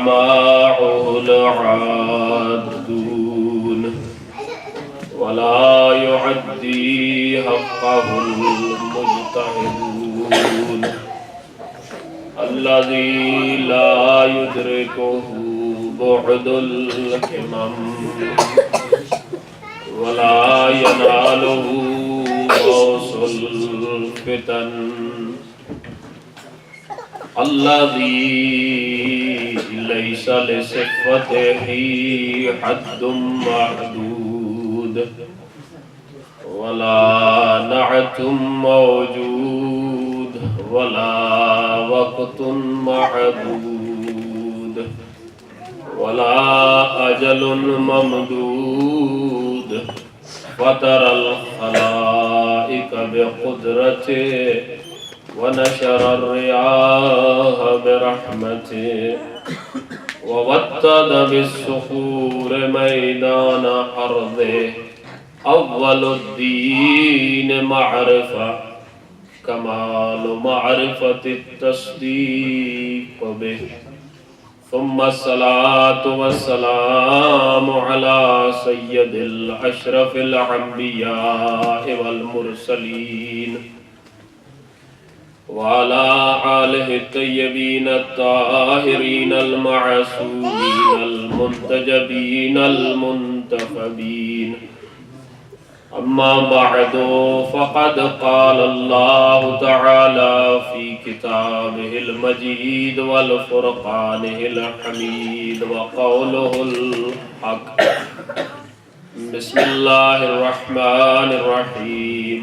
سماعه العادون ولا يعدي حقه المجتهدون الذي لا يدركه بعد الهمم ولا يناله غوص الفتن الذي ليس لصفته حد محدود ولا نعت موجود ولا وقت معدود ولا أجل ممدود فطر الخلائق بقدرته ونشر الرياح برحمته ووطد بالصخور ميدان أرضه أول الدين معرفة كمال معرفة التصديق به ثم الصلاة والسلام على سيد الأشرف الأنبياء والمرسلين وعلى آله الطيبين الطاهرين المعصومين المنتجبين المنتخبين أما بعد فقد قال الله تعالى في كتابه المجيد والفرقانه الحميد وقوله الحق بسم الله الرحمن الرحيم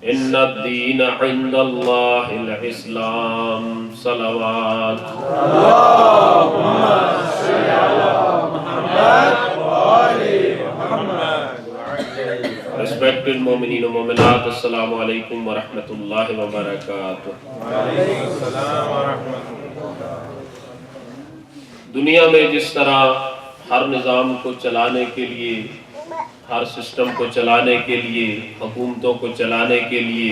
إن الدين عند الله الإسلام صلوات اللهم صل على محمد وآل محمد. Respected مومنین و مومنات, السلام علیکم ورحمۃ اللہ وبرکاتہ. وعلیکم السلام ورحمۃ اللہ. دنیا میں جس طرح ہر نظام کو چلانے کے لیے, ہر سسٹم کو چلانے کے لیے, حکومتوں کو چلانے کے لیے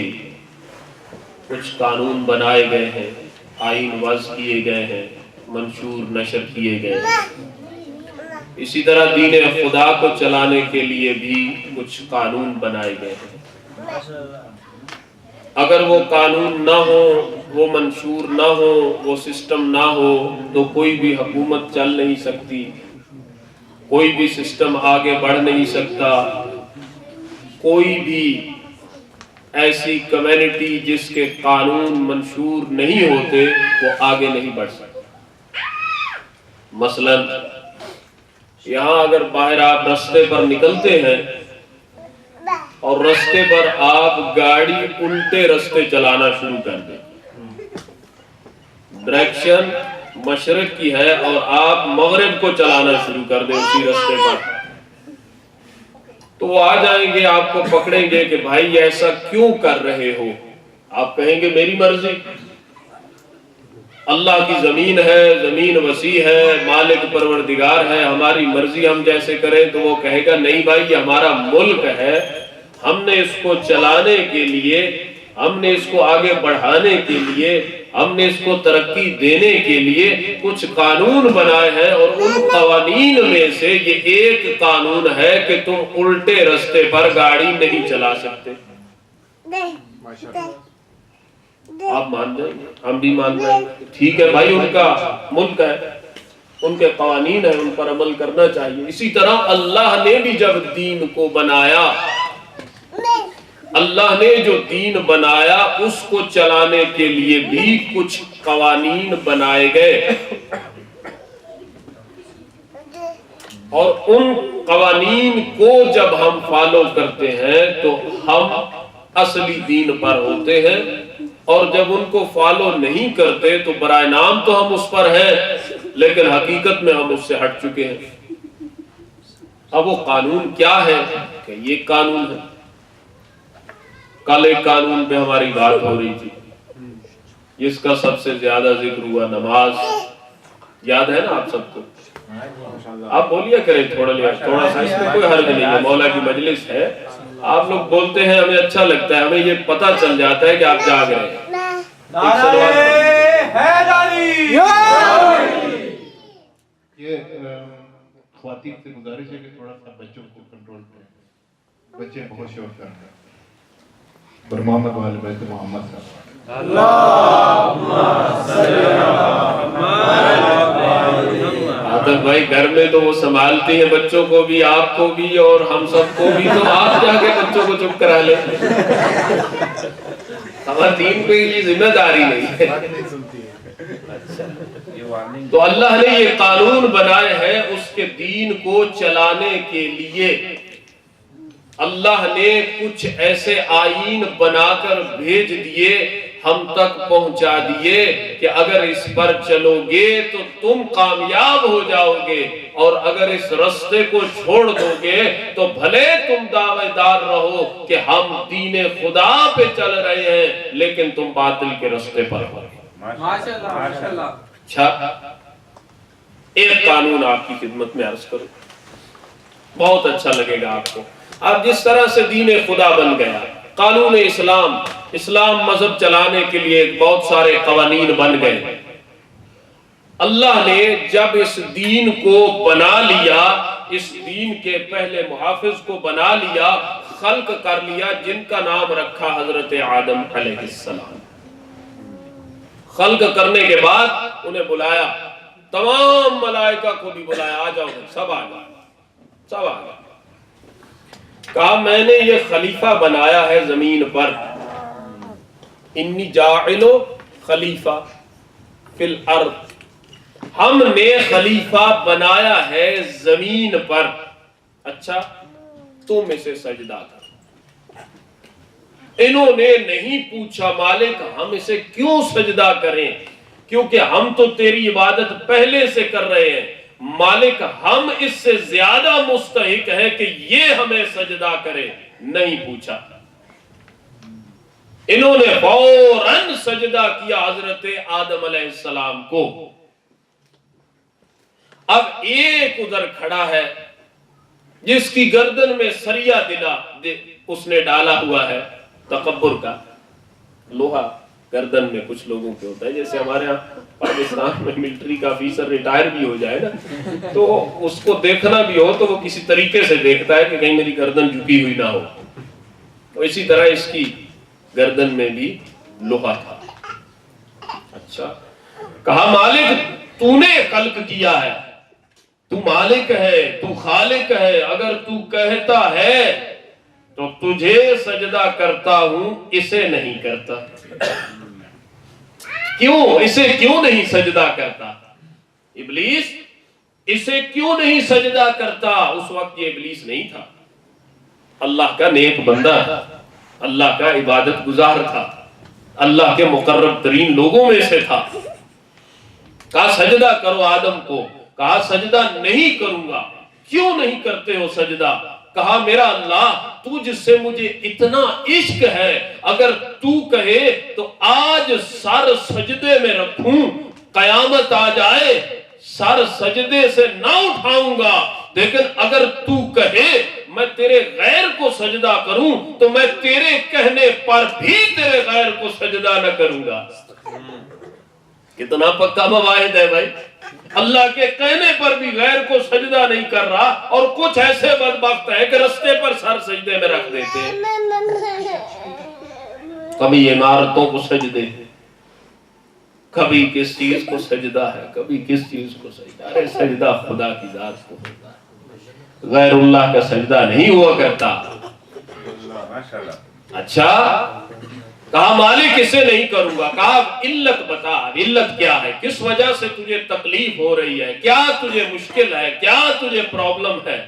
کچھ قانون بنائے گئے ہیں, آئین وضع کیے گئے ہیں, منشور نشر کیے گئے ہیں, اسی طرح دین خدا کو چلانے کے لیے بھی کچھ قانون بنائے گئے ہیں. اگر وہ قانون نہ ہو, وہ منشور نہ ہو, وہ سسٹم نہ ہو تو کوئی بھی حکومت چل نہیں سکتی, کوئی بھی سسٹم آگے بڑھ نہیں سکتا, کوئی بھی ایسی کمیونٹی جس کے قانون منشور نہیں ہوتے وہ آگے نہیں بڑھ سکتی. مثلا یہاں اگر باہر آپ رستے پر نکلتے ہیں اور رستے پر آپ گاڑی الٹے رستے چلانا شروع کر دیں, ڈائریکشن مشرق کی ہے اور آپ مغرب کو چلانا شروع کر دیں اسی رستے پر, تو وہ آ جائیں گے, آپ کو پکڑیں گے کہ بھائی ایسا کیوں کر رہے ہو. آپ کہیں گے میری مرضی, اللہ کی زمین ہے, زمین وسیع ہے, مالک پروردگار ہے, ہماری مرضی ہم جیسے کریں. تو وہ کہے گا نہیں بھائی یہ ہمارا ملک ہے, ہم نے اس کو چلانے کے لیے, ہم نے اس کو آگے بڑھانے کے لیے, ہم نے اس کو ترقی دینے کے لیے کچھ قانون بنائے ہیں, اور ان قوانین میں سے یہ ایک قانون ہے کہ تم الٹے رستے پر گاڑی نہیں چلا سکتے. آپ مان جائیں گے, ہم بھی مان جائیں گے, ٹھیک ہے بھائی ان کا ملک ہے, ان کے قوانین ہیں, ان پر عمل کرنا چاہیے. اسی طرح اللہ نے بھی جب دین کو بنایا, اللہ نے جو دین بنایا اس کو چلانے کے لیے بھی کچھ قوانین بنائے گئے, اور ان قوانین کو جب ہم فالو کرتے ہیں تو ہم اصلی دین پر ہوتے ہیں, اور جب ان کو فالو نہیں کرتے تو برائے نام تو ہم اس پر ہیں لیکن حقیقت میں ہم اس سے ہٹ چکے ہیں. اب وہ قانون کیا ہے کہ یہ قانون ہے. کل ایک قانون پہ ہماری بات ہو رہی تھی جس کا سب سے زیادہ ذکر ہوا, نماز. یاد ہے نا آپ سب کو؟ آپ بولیا کریں تھوڑا سا, اس میں کوئی حرج نہیں ہے, مولا کی مجلس ہے, آپ لوگ بولتے ہیں ہمیں اچھا لگتا ہے, ہمیں یہ پتہ چل جاتا ہے کہ آپ جاگ رہے ہیں. خواتین سے گزارش ہے کہ تھوڑا سا بچوں کو کنٹرول کریں، بچے بہت شور کر رہے ہیں۔ پر محمد والے بیت محمد صاحب عاطف بھائی گھر میں تو وہ سنبھالتی ہیں بچوں کو بھی، آپ کو بھی اور ہم سب کو بھی، تو آپ جا کے بچوں کو چپ کرا لیں۔ خواتین کو یہ ذمہ داری نہیں ہے۔ تو اللہ نے یہ قانون بنائے ہیں اس کے دین کو چلانے کے لیے۔ اللہ نے کچھ ایسے آئین بنا کر بھیج دیے، ہم تک پہنچا دیے کہ اگر اس پر چلو گے تو تم کامیاب ہو جاؤ گے، اور اگر اس رستے کو چھوڑ دو گے تو بھلے تم دعوے دار رہو کہ ہم دین خدا پہ چل رہے ہیں لیکن تم باطل کے رستے پر ہو۔ ماشاءاللہ۔ اچھا، ایک قانون آپ کی خدمت میں عرض کروں، بہت اچھا لگے گا آپ کو۔ اب جس طرح سے دین خدا بن گیا، قانون اسلام مذہب چلانے کے لیے بہت سارے قوانین بن گئے۔ اللہ نے جب اس دین کو بنا لیا، اس دین کے پہلے محافظ کو بنا لیا، خلق کر لیا، جن کا نام رکھا حضرت آدم علیہ السلام۔ خلق کرنے کے بعد انہیں بلایا، تمام ملائکہ کو بھی بلایا، آ جاؤ سب آ جاؤ، سب آ جاؤ۔ کہا میں نے یہ خلیفہ بنایا ہے زمین پر، انی جاعل خلیفہ فی الارض، ہم نے خلیفہ بنایا ہے زمین پر، اچھا تم اسے سجدہ کر۔ انہوں نے نہیں پوچھا مالک ہم اسے کیوں سجدہ کریں، کیونکہ ہم تو تیری عبادت پہلے سے کر رہے ہیں، مالک ہم اس سے زیادہ مستحق ہے کہ یہ ہمیں سجدہ کرے، نہیں پوچھا۔ انہوں نے فوراً سجدہ کیا حضرت آدم علیہ السلام کو۔ اب ایک ادھر کھڑا ہے جس کی گردن میں سریا اس نے ڈالا ہوا ہے، تکبر کا لوہا گردن میں کچھ لوگوں کے ہوتا ہے، جیسے ہمارے ہاں پاکستان میں ملٹری کا آفیسر ریٹائر بھی ہو جائے نا تو اس کو دیکھنا بھی ہو تو وہ کسی طریقے سے دیکھتا ہے کہ کہیں میری گردن جھکی ہوئی نہ ہو، تو اسی طرح اس کی گردن میں بھی لوہا تھا۔ اچھا، کہا مالک تو نے خلق کیا ہے، تو مالک ہے، تو خالق ہے، اگر تو کہتا ہے تو تجھے سجدہ کرتا ہوں، اسے نہیں کرتا۔ کیوں اسے کیوں نہیں سجدہ کرتا؟ ابلیس اسے کیوں نہیں سجدہ کرتا؟ اس وقت یہ ابلیس نہیں تھا، اللہ کا نیک بندہ تھا، اللہ کا عبادت گزار تھا، اللہ کے مقرب ترین لوگوں میں سے تھا۔ کہا سجدہ کرو آدم کو، کہا سجدہ نہیں کروں گا۔ کیوں نہیں کرتے ہو سجدہ؟ کہا میرا اللہ تو جس سے مجھے اتنا عشق ہے، اگر تو کہے تو آج سر سجدے میں رکھوں، قیامت آ جائے سر سجدے سے نہ اٹھاؤں گا، لیکن اگر تو کہے میں تیرے غیر کو سجدہ کروں تو میں تیرے کہنے پر بھی تیرے غیر کو سجدہ نہ کروں گا۔ کتنا پکا مواعد ہے بھائی، اللہ کے کہنے پر بھی غیر کو سجدہ نہیں کر رہا، اور کچھ ایسے بدبخت ہے کہ رستے پر سر سجدے میں رکھ دیتے ہیں، کبھی عمارتوں کو سجدے، کبھی کس چیز کو سجدہ ہے، کبھی کس چیز کو سجدہ۔ ارے سجدہ خدا کی ذات کو ہوتا ہے، غیر اللہ کا سجدہ نہیں ہوا کرتا۔ اچھا، کہا مالک اسے نہیں کروں گا۔ کہا علت بتا، علت کیا ہے، کس وجہ سے تجھے تکلیف ہو رہی ہے، کیا تجھے مشکل ہے، کیا تجھے پرابلم ہے؟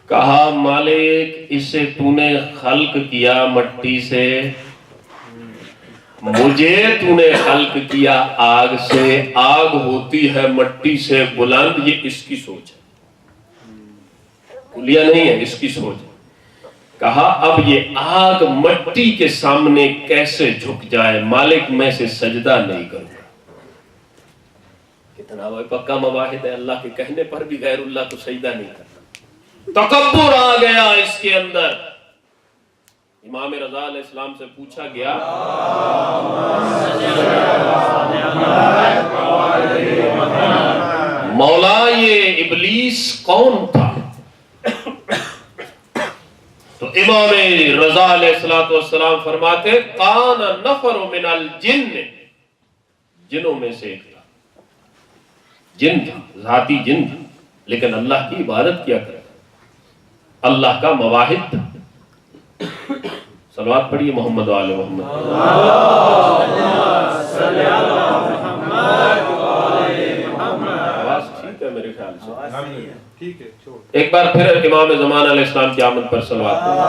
کہا مالک اسے تو نے خلق کیا مٹی سے، مجھے تو نے خلق کیا آگ سے، آگ ہوتی ہے مٹی سے بلند، یہ اس کی سوچ ہے، کلیا نہیں ہے، اس کی سوچ ہے۔ کہا اب یہ آگ مٹی کے سامنے کیسے جھک جائے، مالک میں سے سجدہ نہیں کروں گا۔ کتنا پکا مواحد ہے، اللہ کے کہنے پر بھی غیر اللہ کو سجدہ نہیں کرتا۔ تکبر آ گیا اس کے اندر۔ امام رضا علیہ السلام سے پوچھا گیا مولا یہ ابلیس کون تھا؟ تو امام رضا علیہ السلام فرماتے کان نفر من الجن، جنوں میں سے ایک تھا، جن تھا، ذاتی جن تھا، لیکن اللہ کی عبادت کیا کرتا، اللہ کا مواحد تھا۔ صلوات پڑھیے محمد وآل محمد۔ آواز ٹھیک ہے میرے خیال سے؟ ایک بار پھر امام زمان علیہ السلام کی آمد پر صلوات پڑھیے۔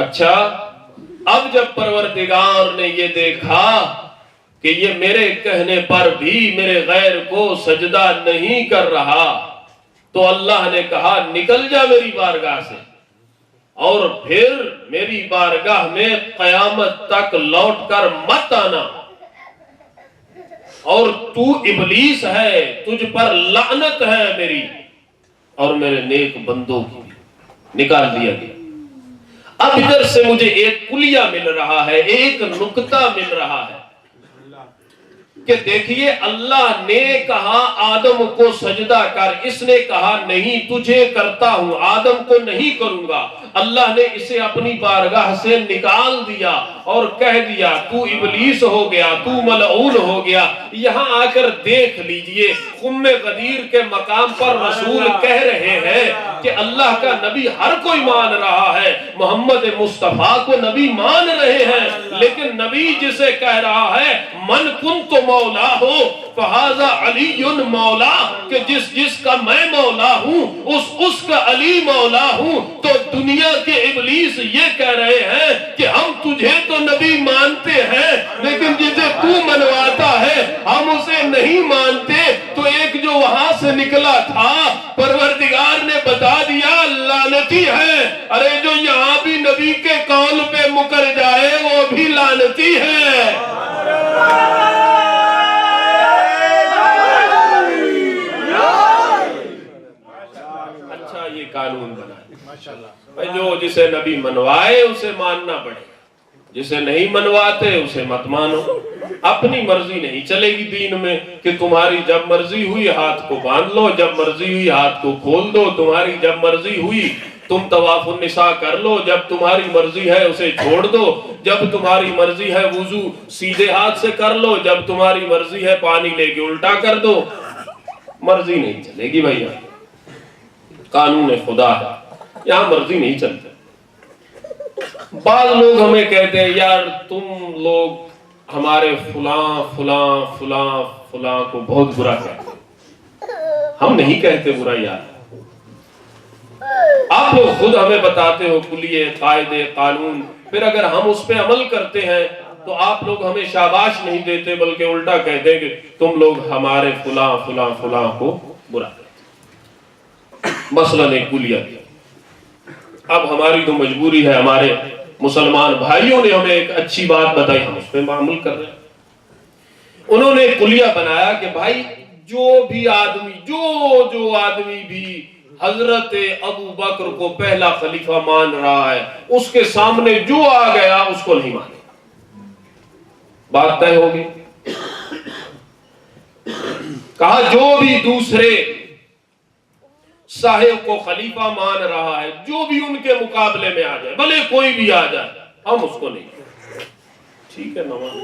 اچھا، اب جب پروردگار نے یہ دیکھا کہ یہ میرے کہنے پر بھی میرے غیر کو سجدہ نہیں کر رہا، تو اللہ نے کہا نکل جا میری بارگاہ سے، اور پھر میری بارگاہ میں قیامت تک لوٹ کر مت آنا، اور تو ابلیس ہے، تجھ پر لعنت ہے میری اور میرے نیک بندوں کی۔ نکال دیا گیا۔ اب ادھر سے مجھے ایک کلیہ مل رہا ہے، ایک نکتہ مل رہا ہے کہ دیکھیے اللہ نے کہا آدم کو سجدہ کر، اس نے کہا نہیں تجھے کرتا ہوں، آدم کو نہیں کروں گا۔ اللہ نے اسے اپنی بارگاہ سے نکال دیا اور کہہ دیا تو ابلیس ہو گیا، تو ملعون ہو گیا۔ یہاں آ کر دیکھ لیجئے خم غدیر کے مقام پر رسول کہہ رہے ہیں کہ اللہ کا نبی ہر کوئی مان رہا ہے، محمد مصطفیٰ کو نبی مان رہے ہیں، لیکن نبی جسے کہہ رہا ہے من کنت مولا ہو فہذا علی مولا، کہ جس کا میں مولا ہوں اس کا علی مولا ہوں۔ تو دنیا کے ابلیس یہ کہہ رہے ہیں کہ ہم تجھے تو نبی مانتے ہیں، لیکن جسے تو منواتا ہے ہم اسے نہیں مانتے۔ تو ایک جو وہاں سے نکلا تھا پروردگار نے بتا دیا لعنتی ہے، ارے جو یہاں بھی نبی کے قول پہ مکر جائے وہ بھی لعنتی ہے۔ اچھا یہ قانون بنا جو جسے نبی منوائے اسے ماننا پڑے، جسے نہیں منواتے اسے مت مانو۔ اپنی مرضی نہیں چلے گی دین میں کہ تمہاری جب مرضی ہوئی ہاتھ کو باندھ لو، جب مرضی ہوئی ہاتھ کو کھول دو، تمہاری جب مرضی ہوئی تم طواف النساء کر لو، جب تمہاری مرضی ہے اسے چھوڑ دو، جب تمہاری مرضی ہے وضو سیدھے ہاتھ سے کر لو، جب تمہاری مرضی ہے پانی لے کے الٹا کر دو۔ مرضی نہیں چلے گی بھائی، قانون خدا ہے، یہاں مرضی نہیں چلتی۔ بعض لوگ ہمیں کہتے ہیں یار تم لوگ ہمارے فلاں فلاں فلاں فلاں کو بہت برا کہتے ہیں۔ ہم نہیں کہتے برا یار، آپ لوگ خود ہمیں بتاتے ہو کلیے قاعدے قانون، پھر اگر ہم اس پہ عمل کرتے ہیں تو آپ لوگ ہمیں شاباش نہیں دیتے بلکہ الٹا کہتے ہیں کہ تم لوگ ہمارے فلاں فلاں فلاں کو برا کہتے ہیں۔ مثلاً ایک کلیہ دیا، اب ہماری تو مجبوری ہے، ہمارے مسلمان بھائیوں نے ہمیں ایک اچھی بات بتائی، ہم اس پہ عمل کر رہے ہیں۔ انہوں نے ایک کلیہ بنایا کہ بھائی جو آدمی بھی حضرت ابو بکر کو پہلا خلیفہ مان رہا ہے اس کے سامنے جو آ گیا اس کو نہیں مانے۔ بات طے ہوگی۔ کہا جو بھی دوسرے صاحب کو خلیفہ مان رہا ہے، جو بھی ان کے مقابلے میں آ جائے، بھلے کوئی بھی آ جائے، ہم اس کو نہیں۔ ٹھیک ہے نواز۔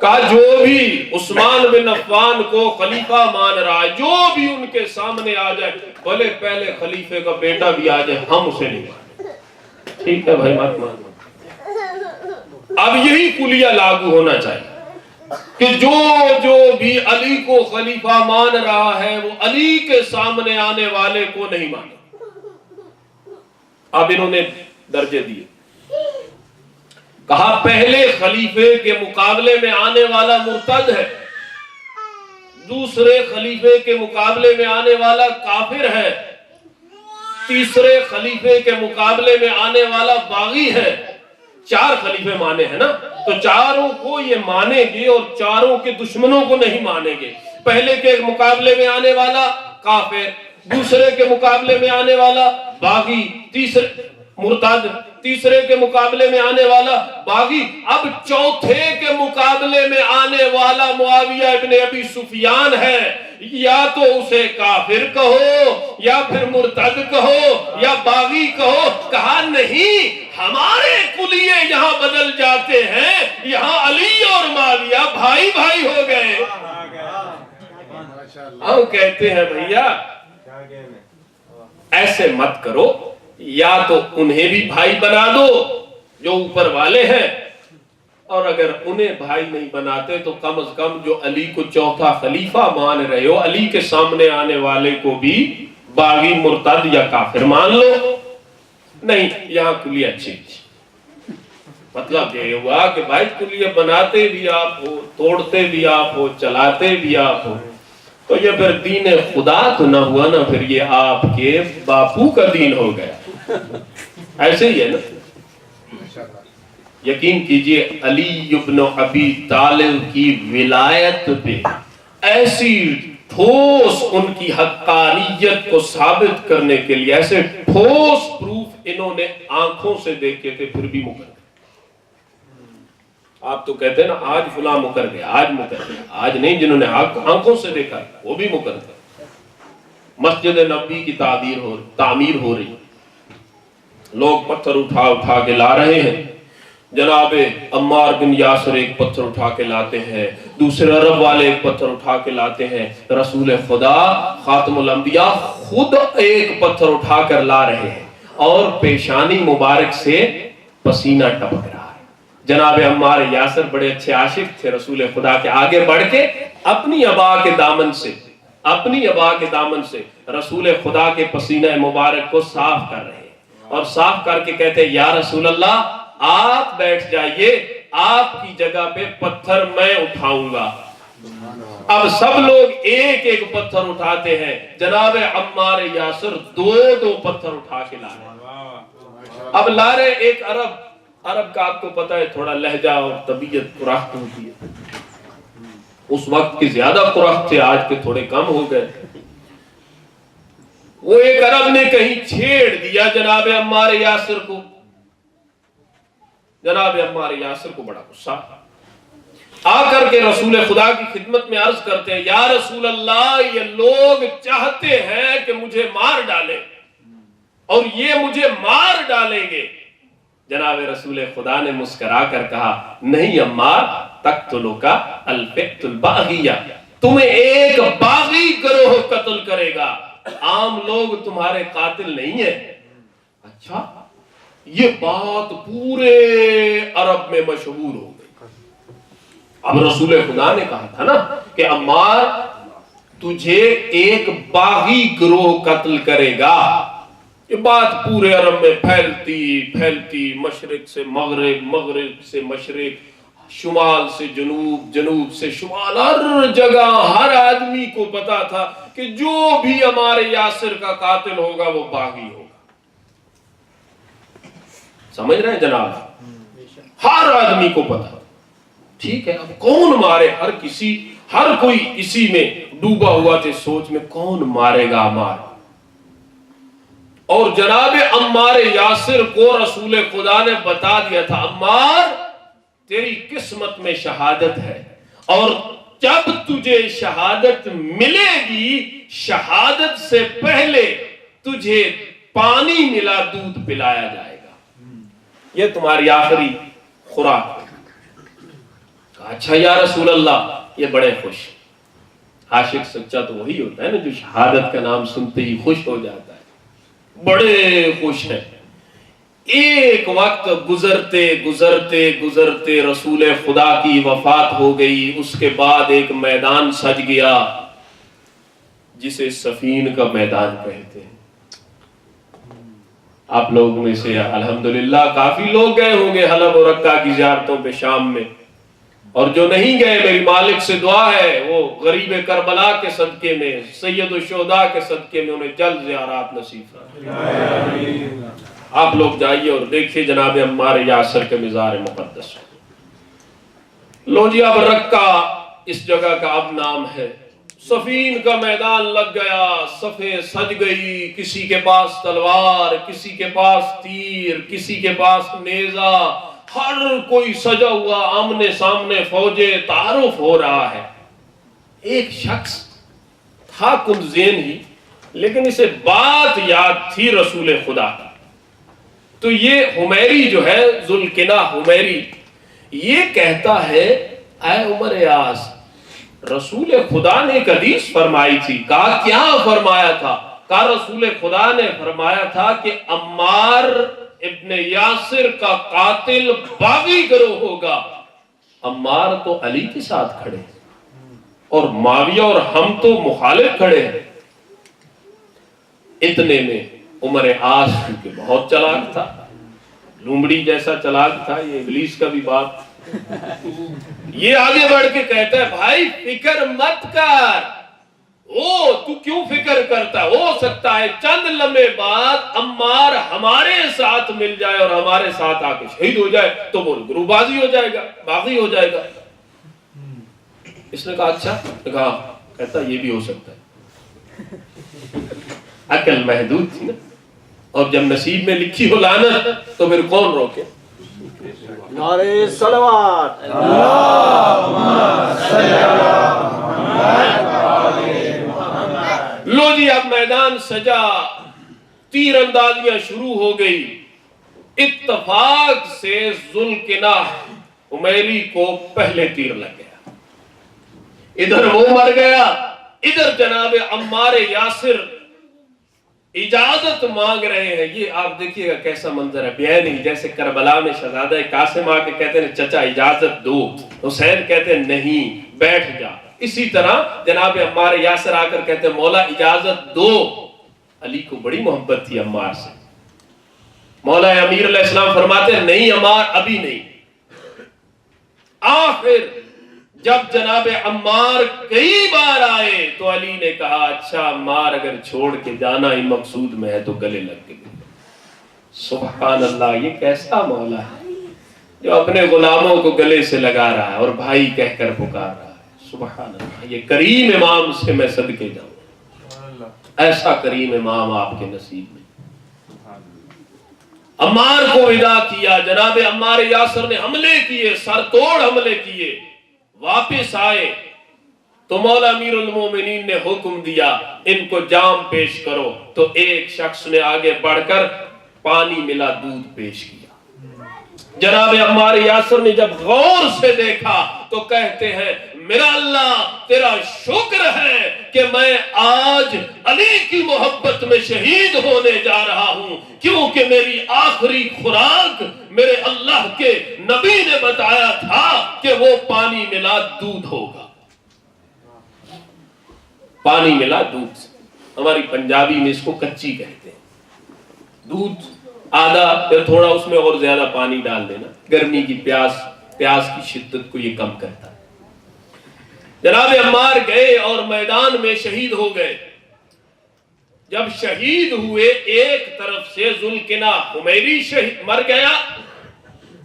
کہا جو بھی عثمان بن عفان کو خلیفہ مان رہا ہے، جو بھی ان کے سامنے آ جائے، بھلے پہلے خلیفے کا بیٹا بھی آ جائے، ہم اسے نہیں مانتے۔ ٹھیک ہے بھائی، مت مانو۔ اب یہی کلیہ لاگو ہونا چاہیے کہ جو بھی علی کو خلیفہ مان رہا ہے وہ علی کے سامنے آنے والے کو نہیں مانے۔ اب انہوں نے درجے دیے، کہا پہلے خلیفے کے مقابلے میں آنے والا مرتد ہے، دوسرے خلیفے کے مقابلے میں آنے والا کافر ہے، تیسرے خلیفے کے مقابلے میں آنے والا باغی ہے۔ 4 خلیفے مانے ہیں نا، تو چاروں کو یہ مانیں گے اور چاروں کے دشمنوں کو نہیں مانیں گے۔ پہلے کے مقابلے میں آنے والا کافر، دوسرے کے مقابلے میں آنے والا باغی، تیسرے مرتد، تیسرے کے مقابلے میں آنے والا باغی، اب چوتھے کے مقابلے میں آنے والا معاویہ ابن ابی سفیان ہے. یا تو اسے کافر کہو یا پھر مرتد کہو یا باغی کہو. کہا نہیں، ہمارے کلیے یہاں بدل جاتے ہیں، یہاں علی اور معاویہ بھائی بھائی ہو گئے. ہم کہتے ہیں بھیا ایسے مت کرو، یا تو انہیں بھی بھائی بنا دو جو اوپر والے ہیں، اور اگر انہیں بھائی نہیں بناتے تو کم از کم جو علی کو چوتھا خلیفہ مان رہے ہو، علی کے سامنے آنے والے کو بھی باغی، مرتد یا کافر مان لو. نہیں، یہاں کلیہ اچھی. مطلب یہ ہوا کہ بھائی کلیہ بناتے بھی آپ ہو، توڑتے بھی آپ ہو، چلاتے بھی آپ ہو، تو یہ پھر دین خدا تو نہ ہوا نا، پھر یہ آپ کے باپو کا دین ہو گیا. ایسے ہی ہے نا. یقین کیجئے علی ابن ابی طالب کی ولایت پہ ایسی ٹھوس ان کی حقانیت کو ثابت کرنے کے لیے ایسے ٹھوس پروف انہوں نے آنکھوں سے دیکھے تھے، پھر بھی مکر گئے. آپ تو کہتے ہیں نا آج فلاں مکر گیا، آج مکر گیا. آج نہیں، جنہوں نے آنکھوں سے دیکھا وہ بھی مکر گئے. مسجد نبوی کی تعمیر ہو رہی، لوگ پتھر اٹھا اٹھا کے لا رہے ہیں. جناب عمار بن یاسر ایک پتھر اٹھا کے لاتے ہیں، دوسرے عرب والے ایک پتھر اٹھا کے لاتے ہیں. رسول خدا خاتم الانبیاء خود ایک پتھر اٹھا کر لا رہے ہیں اور پیشانی مبارک سے پسینہ ٹپک رہا ہے. جناب عمار یاسر بڑے اچھے عاشق تھے رسول خدا کے، آگے بڑھ کے اپنی ابا کے دامن سے رسول خدا کے پسینہ مبارک کو صاف کر رہے ہیں، اور صاف کر کے کہتے ہیں یا رسول اللہ آپ بیٹھ جائیے، آپ کی جگہ پہ پتھر میں اٹھاؤں گا. اب سب لوگ ایک ایک پتھر اٹھاتے ہیں، جناب عمار یاسر دو پتھر اٹھا کے لا رہے. اب لا رہے ایک عرب کا آپ کو پتا ہے تھوڑا لہجہ اور طبیعت قرخت ہوتی ہے. اس وقت کے زیادہ قرخت تھے، آج کے تھوڑے کم ہو گئے. وہ ایک عرب نے کہیں چھیڑ دیا جناب عمار یاسر کو. جناب عمار یاسر کو بڑا غصہ آ کر کے رسول خدا کی خدمت میں عرض کرتے ہیں یا رسول اللہ، یہ لوگ چاہتے ہیں کہ مجھے مار ڈالیں اور یہ مجھے مار ڈالیں گے. جناب رسول خدا نے مسکرا کر کہا نہیں عمار، تقتلک الفئۃ الباغیہ، تمہیں ایک باغی گروہ قتل کرے گا، عام لوگ تمہارے قاتل نہیں ہیں. اچھا، یہ بات پورے عرب میں مشہور ہو گئی. اب رسول خدا نے کہا تھا نا کہ عمار تجھے ایک باغی گروہ قتل کرے گا. یہ بات پورے عرب میں پھیلتی، مشرق سے مغرب، مغرب سے مشرق، شمال سے جنوب، جنوب سے شمال، ہر جگہ ہر آدمی کو پتا تھا کہ جو بھی ہمارے یاسر کا قاتل ہوگا وہ باغی ہوگا. سمجھ رہے ہیں جناب؟ ہر آدمی کو پتا. ٹھیک ہے، اب کون مارے؟ ہر کوئی اسی میں ڈوبا ہوا تھے سوچ میں کون مارے گا عمار. اور جناب عمار یاسر کو رسول خدا نے بتا دیا تھا عمار تیری قسمت میں شہادت ہے، اور جب تجھے شہادت ملے گی شہادت سے پہلے تجھے پانی ملا دودھ پلایا جائے گا، یہ تمہاری آخری خوراک. اچھا یا رسول اللہ، یہ بڑے خوش. عاشق سچا تو وہی ہوتا ہے نا جو شہادت کا نام سنتے ہی خوش ہو جاتا ہے. بڑے خوش ہیں. ایک وقت گزرتے رسول خدا کی وفات ہو گئی. اس کے بعد ایک میدان سج گیا جسے صفین کا میدان کہتے ہیں. آپ لوگ میں سے الحمدللہ کافی لوگ گئے ہوں گے حلب اور رقہ کی زیارتوں پہ شام میں، اور جو نہیں گئے میری مالک سے دعا ہے وہ غریب کربلا کے صدقے میں، سید الشہداء کے صدقے میں انہیں جلد زیارات نصیب فرمائے. آپ لوگ جائیے اور دیکھیے جناب عمار یاسر کے مزار مقدس. لو جی، اب رقہ اس جگہ کا اب نام ہے صفین کا میدان لگ گیا، صفیں سج گئی، کسی کے پاس تلوار، کسی کے پاس تیر، کسی کے پاس نیزہ، ہر کوئی سجا ہوا، آمنے سامنے فوجیں، تعارف ہو رہا ہے۔ ایک شخص تھا کند ذہن ہی، لیکن اسے بات یاد تھی رسول خدا کی۔ تو یہ حمیری جو ہے، ذوالکنہ حمیری، یہ کہتا ہے اے عمر یاس، رسول خدا نے ایک حدیث فرمائی تھی۔ کہا کیا فرمایا تھا؟ کہا رسول خدا نے فرمایا تھا کہ عمار ابن یاسر کا قاتل باغی گروہ ہوگا۔ عمار تو علی کے ساتھ کھڑے اور معاویہ اور ہم تو مخالف کھڑے ہیں۔ اتنے میں عمر عاص کیونکہ بہت چلاک تھا، لومڑی جیسا چلاک تھا، یہ ابلیس کا بھی باپ، یہ آگے بڑھ کے کہتا ہے بھائی فکر مت کر، تو کیوں فکر کرتا؟ ہو سکتا ہے چند لمحے بعد عمار ہمارے ساتھ مل جائے اور ہمارے ساتھ آ کے شہید ہو جائے تو وہ گروہ بازی ہو جائے گا، باغی ہو جائے گا۔ اس نے کہا اچھا، کہتا یہ بھی ہو سکتا ہے۔ عقل محدود تھی نا، اور جب نصیب میں لکھی ہو لعنت تو پھر کون روکے؟ نعرہ صلوات، لو جی اب میدان سجا، تیر اندازیاں شروع ہو گئی۔ اتفاق سے ذوالکنہ حمیری کو پہلے تیر لگ گیا، ادھر وہ مر گیا، ادھر جناب عمار یاسر اجازت مانگ رہے ہیں۔ یہ آپ دیکھیے گا کیسا منظر ہے، بے نہیں، جیسے کربلا میں شہزادہ قاسم آ کے کہتے ہیں چچا اجازت دو، حسین کہتے ہیں نہیں بیٹھ جا۔ اسی طرح جناب عمار یاسر آ کر کہتے ہیں مولا اجازت دو۔ علی کو بڑی محبت تھی عمار سے، مولا امیر علیہ السلام فرماتے ہیں نہیں عمار ابھی نہیں۔ آخر جب جناب عمار کئی بار آئے تو علی نے کہا اچھا عمار اگر چھوڑ کے جانا ہی مقصود میں ہے تو گلے لگ گئے۔ سبحان اللہ، یہ کیسا مولا ہے جو اپنے غلاموں کو گلے سے لگا رہا ہے اور بھائی کہہ کر پکار رہا ہے۔ سبحان اللہ، یہ کریم امام سے میں صدقے جاؤں، ایسا کریم امام آپ کے نصیب میں۔ عمار کو ودا کیا، جناب عمار یاسر نے حملے کیے، سر توڑ حملے کیے، واپس آئے تو مولا امیر المومنین نے حکم دیا ان کو جام پیش کرو، تو ایک شخص نے آگے بڑھ کر پانی ملا دودھ پیش کیا۔ جناب عمار یاسر نے جب غور سے دیکھا تو کہتے ہیں میرا اللہ تیرا شکر ہے کہ میں آج علی کی محبت میں شہید ہونے جا رہا ہوں، کیونکہ میری آخری خوراک میرے اللہ کے نبی نے بتایا تھا کہ وہ پانی ملا دودھ ہوگا۔ پانی ملا دودھ، ہماری پنجابی میں اس کو کچی کہتے ہیں۔ دودھ آدھا پھر تھوڑا اس میں اور زیادہ پانی ڈال دینا، گرمی کی پیاس کی شدت کو یہ کم کرتا ہے۔ جناب عمار گئے اور میدان میں شہید ہو گئے۔ جب شہید ہوئے ایک طرف سے ذوالکنہ حمیری شہید مر گیا،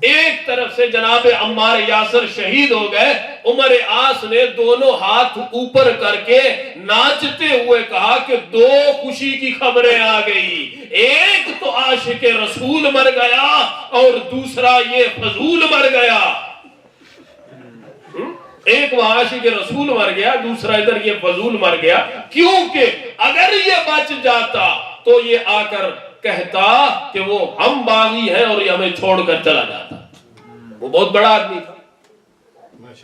ایک طرف سے جناب عمار یاسر شہید ہو گئے۔ عمر عاص نے دونوں ہاتھ اوپر کر کے ناچتے ہوئے کہا کہ دو خوشی کی خبریں آ گئی، ایک تو عاشق رسول مر گیا اور دوسرا یہ فضول مر گیا۔ ایک وہ عاشق رسول مر گیا، دوسرا ادھر یہ فضول مر گیا، کیونکہ اگر یہ بچ جاتا تو یہ آ کر کہتا کہ وہ ہم باغی ہیں اور یہ ہمیں چھوڑ کر چلا جاتا۔ وہ بہت بڑا آدمی تھا،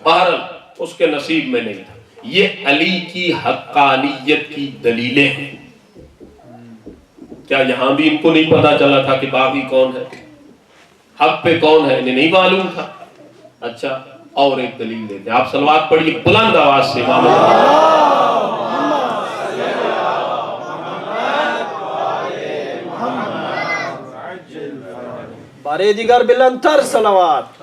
بہرحال اس کے نصیب میں نہیں تھا۔ یہ علی کی حقانیت کی دلیلیں ہیں۔ کیا یہاں بھی ان کو نہیں پتا چلا تھا کہ باغی کون ہے، حق پہ کون ہے؟ انہیں نہیں معلوم تھا۔ اچھا اور ایک دلیل دیتے ہیں، آپ صلوات پڑھیے بلند آواز سے امام بارے دیگر بلندتر صلوات۔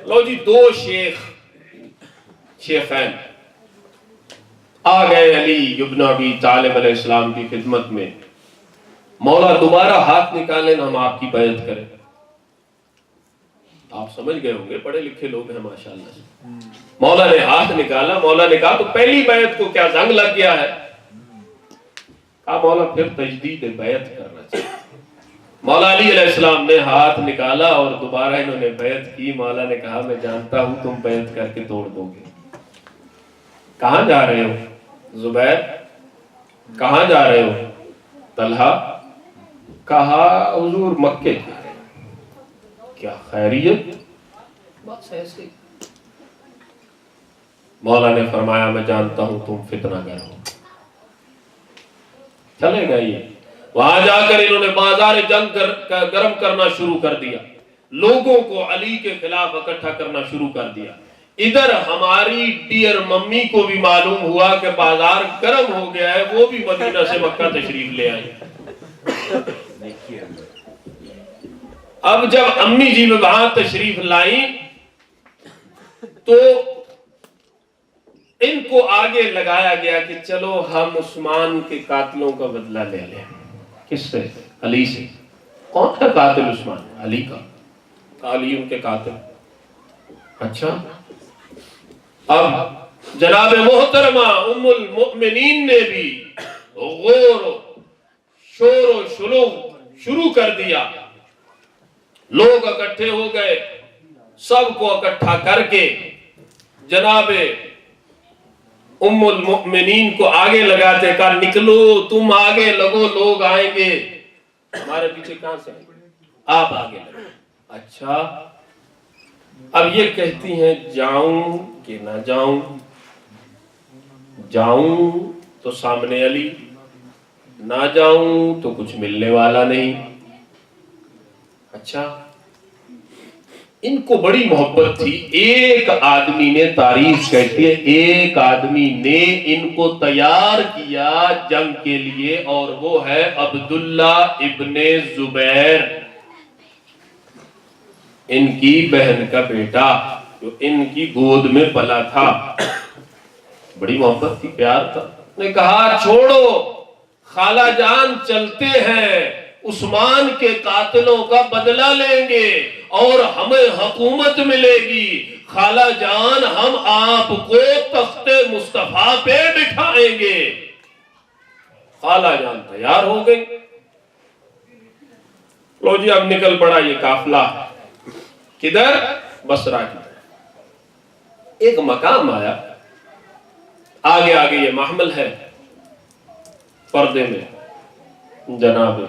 لو جی دو شیخین آ گئے علی ابن ابی طالب علیہ السلام کی خدمت میں، مولا دوبارہ ہاتھ نکالیں ہم آپ کی بیعت کریں۔ آپ سمجھ گئے ہوں گے، پڑھے لکھے لوگ ہیں ماشاءاللہ سے۔ مولا نے ہاتھ نکالا، مولا نے کہا تو پہلی بیعت کو کیا زنگ لگ گیا ہے؟ کہا مولا پھر تجدید بیعت کرنا چاہیے۔ مولا علی علیہ السلام نے ہاتھ نکالا اور دوبارہ انہوں نے بیعت کی۔ مولا نے کہا میں جانتا ہوں تم بیعت کر کے توڑ دو گے۔ کہاں جا رہے ہو زبیر؟ کہاں جا رہے ہو طلحہ؟ کہا حضور مکے جا رہے ہیں۔ کیا خیریت؟ بس ایسے۔ مولا نے فرمایا میں جانتا ہوں تم فتنہ گر ہو۔ چلے گا یہ وہاں جا کر انہوں نے بازار جنگ گرم کرنا شروع کر دیا، لوگوں کو علی کے خلاف اکٹھا کرنا شروع کر دیا۔ ادھر ہماری ڈیئر ممی کو بھی معلوم ہوا کہ بازار گرم ہو گیا ہے، وہ بھی مدینہ سے مکہ تشریف لے آئی۔ اب جب امی جی وہاں تشریف لائیں تو ان کو آگے لگایا گیا کہ چلو ہم عثمان کے قاتلوں کا بدلہ لے لیں۔ کس سے؟ علی سے۔ کون تھا قاتل عثمان؟ علی کا۔ علی ان کے قاتل۔ اچھا، اب جناب محترمہ ام المؤمنین نے بھی غور شور و شلوغ شروع کر دیا۔ لوگ اکٹھے ہو گئے، سب کو اکٹھا کر کے جناب ام المؤمنین کو آگے لگاتے کہا نکلو تم آگے لگو، لوگ آئیں گے۔ ہمارے پیچھے کہاں سے آئیں گے؟ آپ آگے لگو۔ اچھا، اب یہ کہتی ہیں جاؤں کہ نہ جاؤں؟ جاؤں تو سامنے علی، نہ جاؤں تو کچھ ملنے والا نہیں۔ اچھا، ان کو بڑی محبت تھی۔ ایک آدمی نے، تاریخ کہتی ہے ایک آدمی نے ان کو تیار کیا جنگ کے لیے، اور وہ ہے عبداللہ ابن زبیر، ان کی بہن کا بیٹا جو ان کی گود میں پلا تھا۔ بڑی محبت تھی، پیار تھا۔ نے کہا چھوڑو خالہ جان، چلتے ہیں، عثمان کے قاتلوں کا بدلہ لیں گے اور ہمیں حکومت ملے گی۔ خالہ جان ہم آپ کو تخت مصطفیٰ پہ بٹھائیں گے۔ خالہ جان تیار ہو گئی۔ لو جی اب نکل پڑا یہ قافلہ، کدھر؟ بصرہ کی طرف۔ ایک مقام آیا، آگے آگے یہ محمل ہے، پردے میں جناب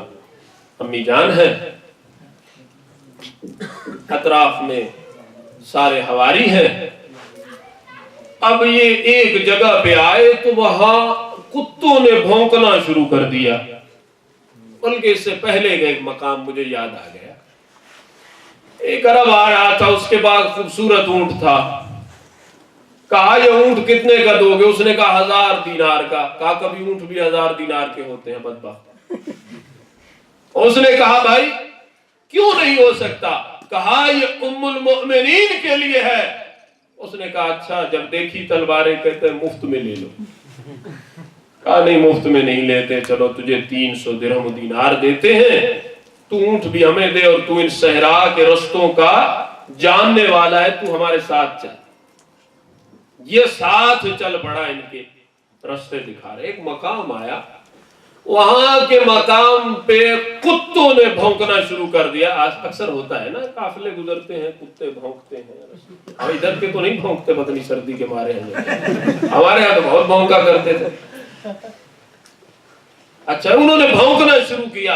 امی جان ہے، اطراف میں سارے حواری ہیں۔ اب یہ ایک جگہ پہ آئے تو وہاں کتوں نے بھونکنا شروع کر دیا۔ بلکہ اس سے پہلے کا ایک مقام مجھے یاد آ گیا۔ ایک عرب آ رہا تھا، اس کے بعد خوبصورت اونٹ تھا۔ کہا یہ اونٹ کتنے کا دو گے؟ اس نے کہا 1000 دینار کا۔ کہا کبھی اونٹ بھی 1000 دینار کے ہوتے ہیں بدبخت۔ اس نے کہا بھائی کیوں نہیں ہو سکتا؟ کہا یہ ام المؤمنین کے لیے ہے۔ اس نے کہا اچھا، جب دیکھی تلواریں کہتے ہیں مفت میں لے لو۔ کہا نہیں مفت میں نہیں لیتے، چلو تجھے 300 درہم دینار دیتے ہیں، تو اونٹ بھی ہمیں دے، اور تو ان صحرا کے رستوں کا جاننے والا ہے، تو ہمارے ساتھ چل۔ یہ ساتھ چل پڑا، ان کے رستے دکھا رہے۔ ایک مقام آیا، وہاں کے مقام پہ کتوں نے بھونکنا شروع کر دیا۔ اکثر ہوتا ہے نا، قافلے گزرتے ہیں کتے بھونکتے ہیں۔ اور ادھر کے تو نہیں بھونکتے، پتہ نہیں سردی کے مارے ہیں، ہمارے یہاں تو بہت بھونکا کرتے تھے۔ اچھا، انہوں نے بھونکنا شروع کیا۔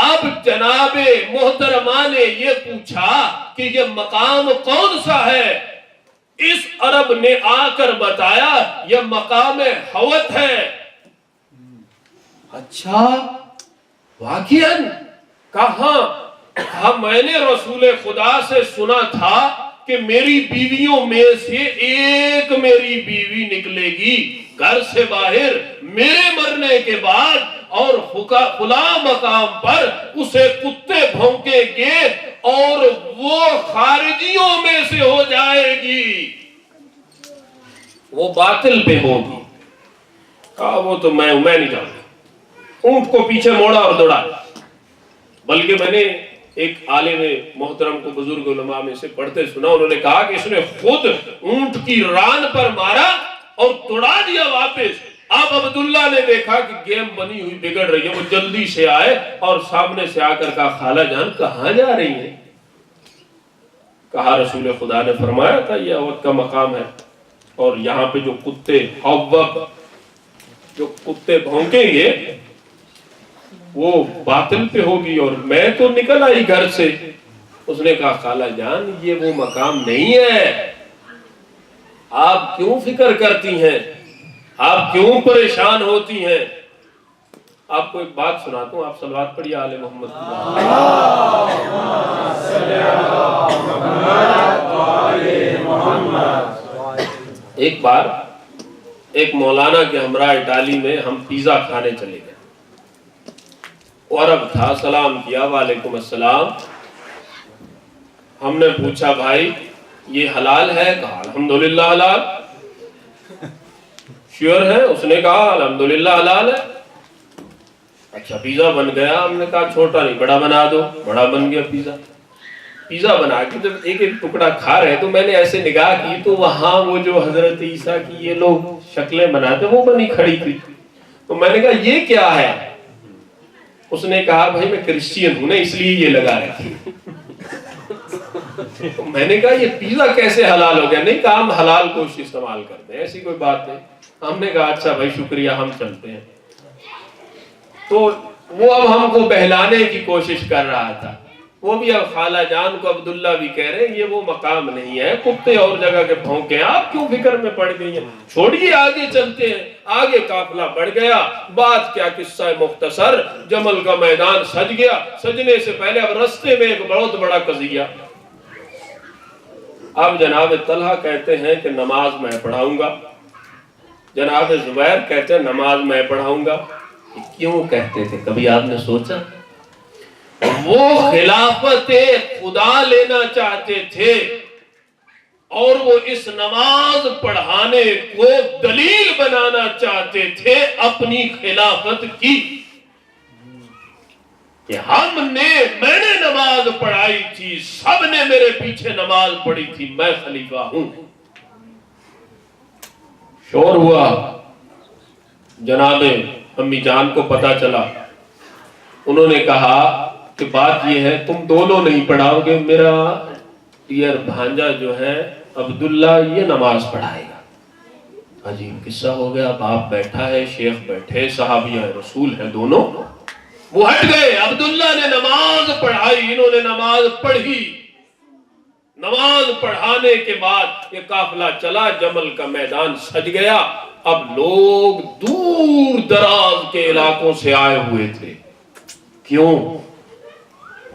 اب جناب محترمہ نے یہ پوچھا کہ یہ مقام کون سا ہے؟ اس عرب نے آ کر بتایا یہ مقام حوت ہے۔ اچھا واقعاً؟ کہاں؟ میں نے رسول خدا سے سنا تھا کہ میری بیویوں میں سے ایک میری بیوی نکلے گی گھر سے باہر میرے مرنے کے بعد، اور فلاں مقام پر اسے کتے بھونکیں گے اور وہ خارجیوں میں سے ہو جائے گی، وہ باطل پہ ہوگی۔ کہا وہ تو میں نہیں جانتا۔ اونٹ کو پیچھے موڑا اور دوڑا، بلکہ میں نے ایک عالم محترم کو بزرگ علماء میں سے پڑھتے سنا، انہوں نے کہا کہ اس نے خود اونٹ کی ران پر مارا اور توڑا دیا واپس۔ اب عبداللہ نے دیکھا کہ گیم بنی ہوئی بگڑ رہی ہے، وہ جلدی سے آئے اور سامنے سے آ کر کہا خالہ جان کہاں جا رہی ہیں؟ کہا رسول خدا نے فرمایا تھا یہ عورت کا مقام ہے، اور یہاں پہ جو کتے بھونکیں گے وہ باطل پہ ہوگی، اور میں تو نکل آئی گھر سے۔ اس نے کہا خالہ جان یہ وہ مقام نہیں ہے، آپ کیوں فکر کرتی ہیں، آپ کیوں پریشان ہوتی ہیں؟ آپ کو ایک بات سناتا ہوں، آپ صلوات پڑھیے آل محمد کی۔ ایک بار ایک مولانا کے ہمراہ اٹالی میں ہم پیزا کھانے چلے گئے، عرب تھا، سلام کیا، وعلیکم السلام۔ ہم نے پوچھا بھائی یہ حلال ہے؟ کہا الحمدللہ حلال۔ شیور ہے؟ اس نے کہا الحمدللہ حلال ہے۔ اچھا پیزا بن گیا، ہم نے کہا چھوٹا نہیں بڑا بنا دو، بڑا بن گیا پیزا۔ پیزا بنا کے جب ایک ایک ٹکڑا کھا رہے تو میں نے ایسے نگاہ کی تو وہاں وہ جو حضرت عیسیٰ کی یہ لوگ شکلیں بناتے وہ بنی کھڑی تھی، تو میں نے کہا یہ کیا ہے؟ اس نے کہا بھائی میں کرسچین ہوں نا اس لیے یہ لگا رہی تھی۔ تو میں نے کہا یہ پیزا کیسے حلال ہو گیا؟ نہیں کہا ہم حلال گوشت استعمال کرتے ہیں، ایسی کوئی بات نہیں۔ ہم نے کہا اچھا بھائی شکریہ، ہم چلتے ہیں۔ تو وہ اب ہم کو بہلانے کی کوشش کر رہا تھا، وہ بھی اب خالہ جان کو عبداللہ بھی کہہ رہے ہیں یہ وہ مقام نہیں ہے، کتے اور جگہ کے بھونکے ہیں، آپ کیوں فکر میں پڑ گئی ہیں، چھوڑیے آگے چلتے ہیں۔ آگے قافلہ بڑھ گیا، بات کیا قصہ مختصر، جمل کا میدان سج گیا، سجنے سے پہلے اب رستے میں ایک بہت بڑا قضیہ۔ اب جناب طلحہ کہتے ہیں کہ نماز میں پڑھاؤں گا، جناب زبیر کہتے ہیں نماز میں پڑھاؤں گا۔ کیوں کہتے تھے کبھی آپ نے سوچا؟ وہ خلافت خدا لینا چاہتے تھے اور وہ اس نماز پڑھانے کو دلیل بنانا چاہتے تھے اپنی خلافت کی، کہ میں نے نماز پڑھائی تھی، سب نے میرے پیچھے نماز پڑھی تھی، میں خلیفہ ہوں۔ شور ہوا، جناب امی جان کو پتا چلا، انہوں نے کہا کہ بات یہ ہے تم دونوں نہیں پڑھاؤ گے، میرا ڈیئر بھانجا جو ہے عبداللہ یہ نماز پڑھائے گا۔ عجیب قصہ ہو گیا، باپ بیٹھا ہے، شیخ بیٹھے، صحابیہ رسول ہیں دونوں، وہ ہٹ گئے۔ عبداللہ نے نماز پڑھائی، انہوں نے نماز پڑھی۔ نماز پڑھانے کے بعد یہ قافلہ چلا، جمل کا میدان سج گیا۔ اب لوگ دور دراز کے علاقوں سے آئے ہوئے تھے۔ کیوں؟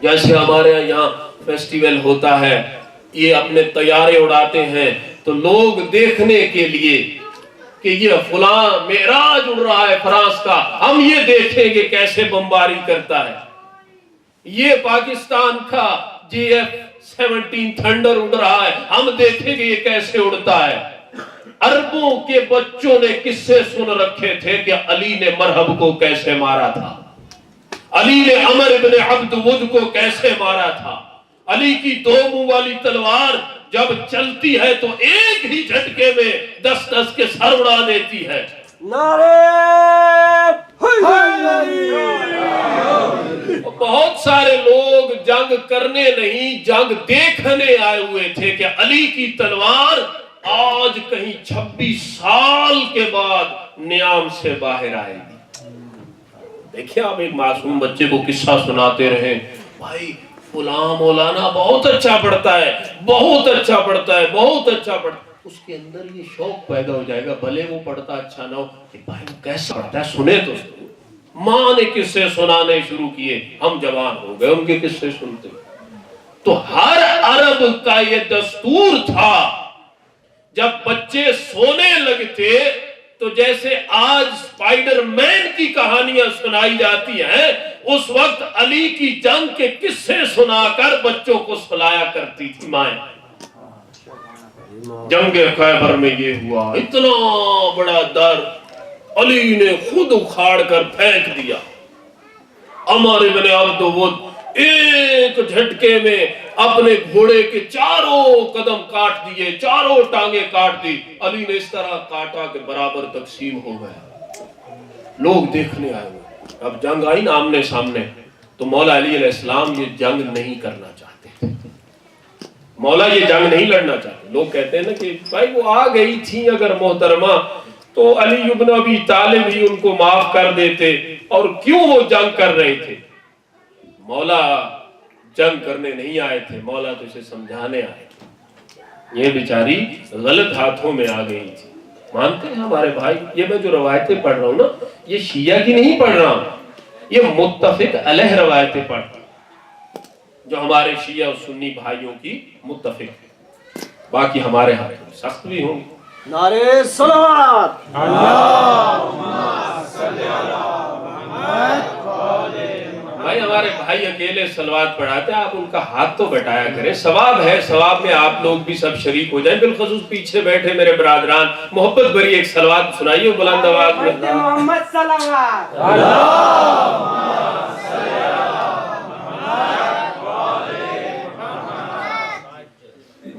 جیسے ہمارے یہاں فیسٹیول ہوتا ہے، یہ اپنے طیارے اڑاتے ہیں تو لوگ دیکھنے کے لیے کہ یہ فلاں معراج اڑ رہا ہے فرانس کا، ہم یہ دیکھیں گے کیسے بمباری کرتا ہے۔ یہ پاکستان کا GF-17 تھنڈر اڑ رہا ہے، ہم دیکھیں گے یہ کیسے اڑتا ہے۔ عربوں کے بچوں نے قصے سن رکھے تھے کہ علی نے مرہب کو کیسے مارا تھا، علی نے عمر ابن عبد ود کو کیسے مارا تھا، علی کی دو منہ والی تلوار جب چلتی ہے تو ایک ہی جھٹکے میں 10 کے سر اڑا دیتی ہے۔ نعرہ بہت سارے لوگ جنگ کرنے نہیں جنگ دیکھنے آئے ہوئے تھے کہ علی کی تلوار آج کہیں 26 سال کے بعد نیام سے باہر آئے گی۔ دیکھیں آپ ایک معصوم بچے کو قصہ سناتے رہے، بھائی فلاں مولانا بہت اچھا پڑھتا ہے، بہت اچھا پڑھتا ہے، بہت اچھا پڑھتا ہے، اس کے اندر یہ شوق پیدا ہو جائے گا، بھلے وہ پڑھتا اچھا نہ ہو کہ بھائی وہ کیسا پڑھتا ہے، سنے تو ماں نے قصے سنانے شروع کیے، ہم جوان ہو گئے ان کے قصے سنتے۔ تو ہر عرب کا یہ دستور تھا، جب بچے سونے لگتے تو جیسے آج اسپائڈر مین کی کہانیاں سنائی جاتی ہیں، اس وقت علی کی جنگ کے قصے سنا کر بچوں کو سلایا کرتی تھی مائیں۔ جنگ خیبر میں یہ ہوا، اتنا بڑا در علی نے خود اکھاڑ کر پھینک دیا، عمر ابن عبد ود ایک ایک جھٹکے میں اپنے گھوڑے کے چاروں قدم کاٹ دیے، چاروں ٹانگیں کاٹ دی۔ علی نے اس طرح کاٹا کہ برابر تقسیم ہو گیا۔ لوگ دیکھنے آئے ہوئے۔ اب جنگ آئی نا آمنے سامنے، تو مولا علی علیہ السلام یہ جنگ نہیں کرنا چاہتے تھے، مولا یہ جنگ نہیں لڑنا چاہتے۔ لوگ کہتے ہیں نا کہ بھائی وہ آ گئی تھی اگر محترمہ تو علی ابن ابی طالب ہی ان کو معاف کر دیتے، اور کیوں وہ جنگ کر رہے تھے؟ مولا جنگ کرنے نہیں آئے تھے، مولا تو اسے سمجھانے آئے تھے۔ یہ بیچاری غلط ہاتھوں میں آ گئی تھی۔ مانتے ہیں ہمارے بھائی، یہ میں جو روایتیں پڑھ رہا ہوں نا، یہ شیعہ کی نہیں پڑھ رہا ہوں، یہ متفق علیہ روایتیں پڑھ رہا ہوں جو ہمارے شیعہ اور سنی بھائیوں کی متفق ہے۔ باقی ہمارے ہاں سخت بھی ہوں گے۔ نعرہ صلوات، بھائی ہمارے بھائی اکیلے صلوات پڑھاتے ہیں، آپ ان کا ہاتھ تو بٹایا کریں، ثواب ہے، ثواب میں آپ لوگ بھی سب شریک ہو جائیں۔ بالخصوص پیچھے بیٹھے میرے برادران، محبت بھری ایک صلوات سنائیے بلند آواز میں۔ محمد صلوات۔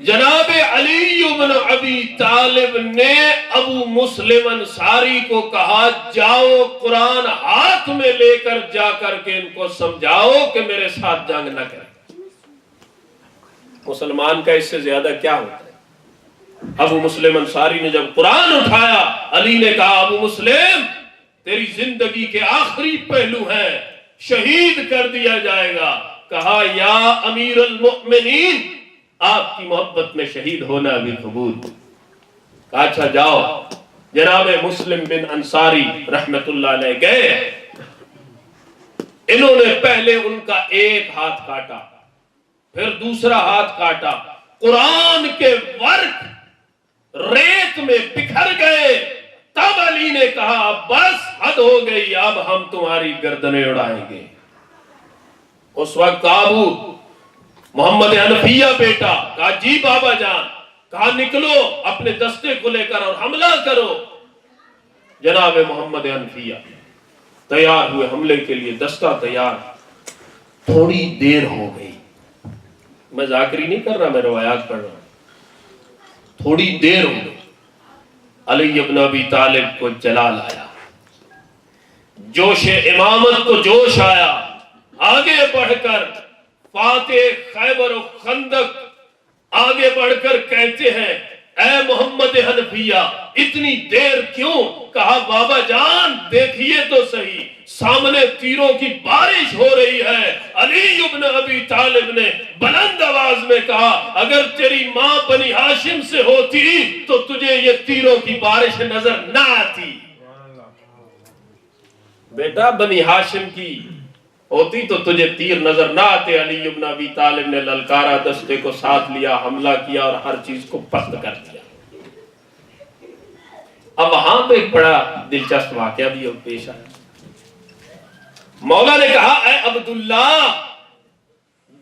جناب علی بن ابی طالب نے ابو مسلم انصاری کو کہا جاؤ قرآن ہاتھ میں لے کر جا کر کے ان کو سمجھاؤ کہ میرے ساتھ جنگ نہ کریں۔ مسلمان کا اس سے زیادہ کیا ہوتا ہے؟ ابو مسلم انصاری نے جب قرآن اٹھایا، علی نے کہا ابو مسلم تیری زندگی کے آخری پہلو ہیں، شہید کر دیا جائے گا۔ کہا یا امیر المؤمنین آپ کی محبت میں شہید ہونا بھی قبول۔ کہا اچھا جاؤ۔ جناب مسلم بن انصاری رحمت اللہ علیہ گئے، انہوں نے پہلے ان کا ایک ہاتھ کاٹا، پھر دوسرا ہاتھ کاٹا، قرآن کے ورق ریت میں بکھر گئے۔ تب علی نے کہا بس حد ہو گئی، اب ہم تمہاری گردنیں اڑائیں گے۔ اس وقت ابو محمد حنفیہ بیٹا کہا جی بابا جان، کہا نکلو اپنے دستے کو لے کر اور حملہ کرو۔ جناب محمد حنفیہ تیار ہوئے حملے کے لیے، دستہ تیار۔ تھوڑی دیر ہو گئی، میں ذاکری نہیں کر رہا، میں روایات پڑھ رہا ہوں۔ تھوڑی دیر ہو گئی، علی ابن ابی طالب کو جلال آیا، جوش امامت کو جوش آیا، آگے بڑھ کر فاتح خیبر و خندق آگے بڑھ کر کہتے ہیں اے محمد حنفیہ اتنی دیر کیوں؟ کہا بابا جان دیکھیے تو صحیح، سامنے تیروں کی بارش ہو رہی ہے۔ علی ابن ابی طالب نے بلند آواز میں کہا اگر تیری ماں بنی ہاشم سے ہوتی تو تجھے یہ تیروں کی بارش نظر نہ آتی۔ بیٹا بنی ہاشم کی ہوتی تو تجھے تیر نظر نہ آتے۔ علی ابن ابی طالب نے للکارا، دستے کو ساتھ لیا، حملہ کیا اور ہر چیز کو پست کر دیا۔ اب وہاں پہ ایک بڑا دلچسپ واقعہ بھی پیش آیا۔ مولا نے کہا اے عبداللہ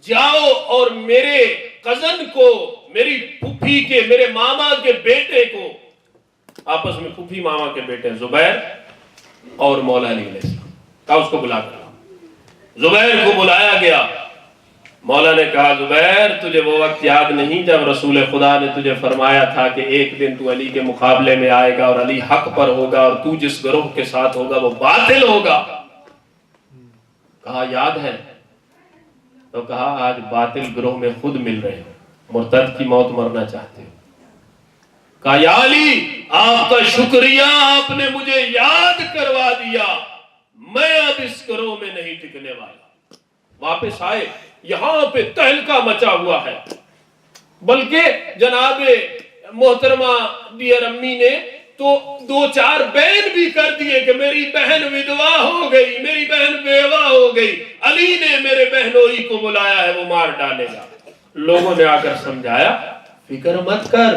جاؤ اور میرے کزن کو، میری پھوپھی کے، میرے ماما کے بیٹے کو، آپس میں پھوپھی ماما کے بیٹے زبیر اور مولا علی علیہ السلام، کہا اس کو بلا کر۔ زبیر کو بلایا گیا۔ مولا نے کہا زبیر تجھے وہ وقت یاد نہیں جب رسول خدا نے تجھے فرمایا تھا کہ ایک دن تو علی کے مقابلے میں آئے گا اور علی حق پر ہوگا اور تو جس گروہ کے ساتھ ہوگا وہ باطل ہوگا؟ کہا یاد ہے۔ تو کہا آج باطل گروہ میں خود مل رہے ہو، مرتد کی موت مرنا چاہتے ہو۔ کہا یا علی آپ کا شکریہ، آپ نے مجھے یاد کروا دیا، میں اب اس گروہ میں نہیں ٹکنے والا۔ واپس آئے، یہاں پہ تہلکہ مچا ہوا ہے، بلکہ جناب محترمہ ڈیئر امی نے تو 2-4 بیان بھی کر دیے کہ میری بہن ودوا ہو گئی، میری بہن بیوہ ہو گئی، علی نے میرے بہنوئی کو بلایا ہے، وہ مار ڈالے گا۔ لوگوں نے آ کر سمجھایا فکر مت کر،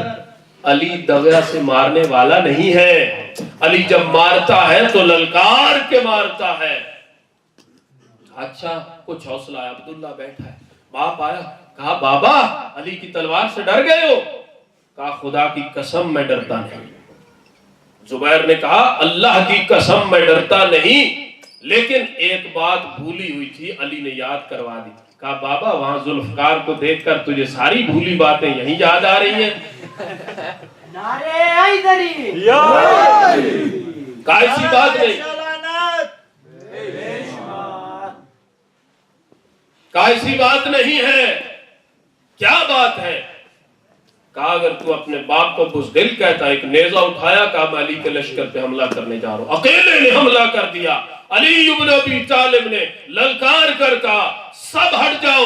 علی دغا سے مارنے والا نہیں ہے، علی جب مارتا ہے تو للکار کے مارتا ہے۔ اچھا کچھ حوصلہ ہے، عبداللہ بیٹھا ہے، باپ آیا، کہا بابا علی کی تلوار سے ڈر گئے ہو؟ کہا خدا کی قسم میں ڈرتا نہیں۔ زبیر نے کہا اللہ کی قسم میں ڈرتا نہیں، لیکن ایک بات بھولی ہوئی تھی، علی نے یاد کروا دی. کہا بابا وہاں ذوالفقار کو دیکھ کر تجھے ساری بھولی باتیں یہیں یاد آ رہی ہیں؟ نعرے حیدری. کہا ایسی بات نہیں. کہا ایسی بات نہیں ہے. کیا بات ہے؟ کہا اگر تو اپنے باپ کو بزدل کہتا، ایک نیزہ اٹھایا، کہا میں علی کے لشکر پہ حملہ کرنے جا رہا ہوں. اکیلے نے حملہ کر دیا. علی ابن ابی طالب نے للکار کر کہا سب ہٹ جاؤ،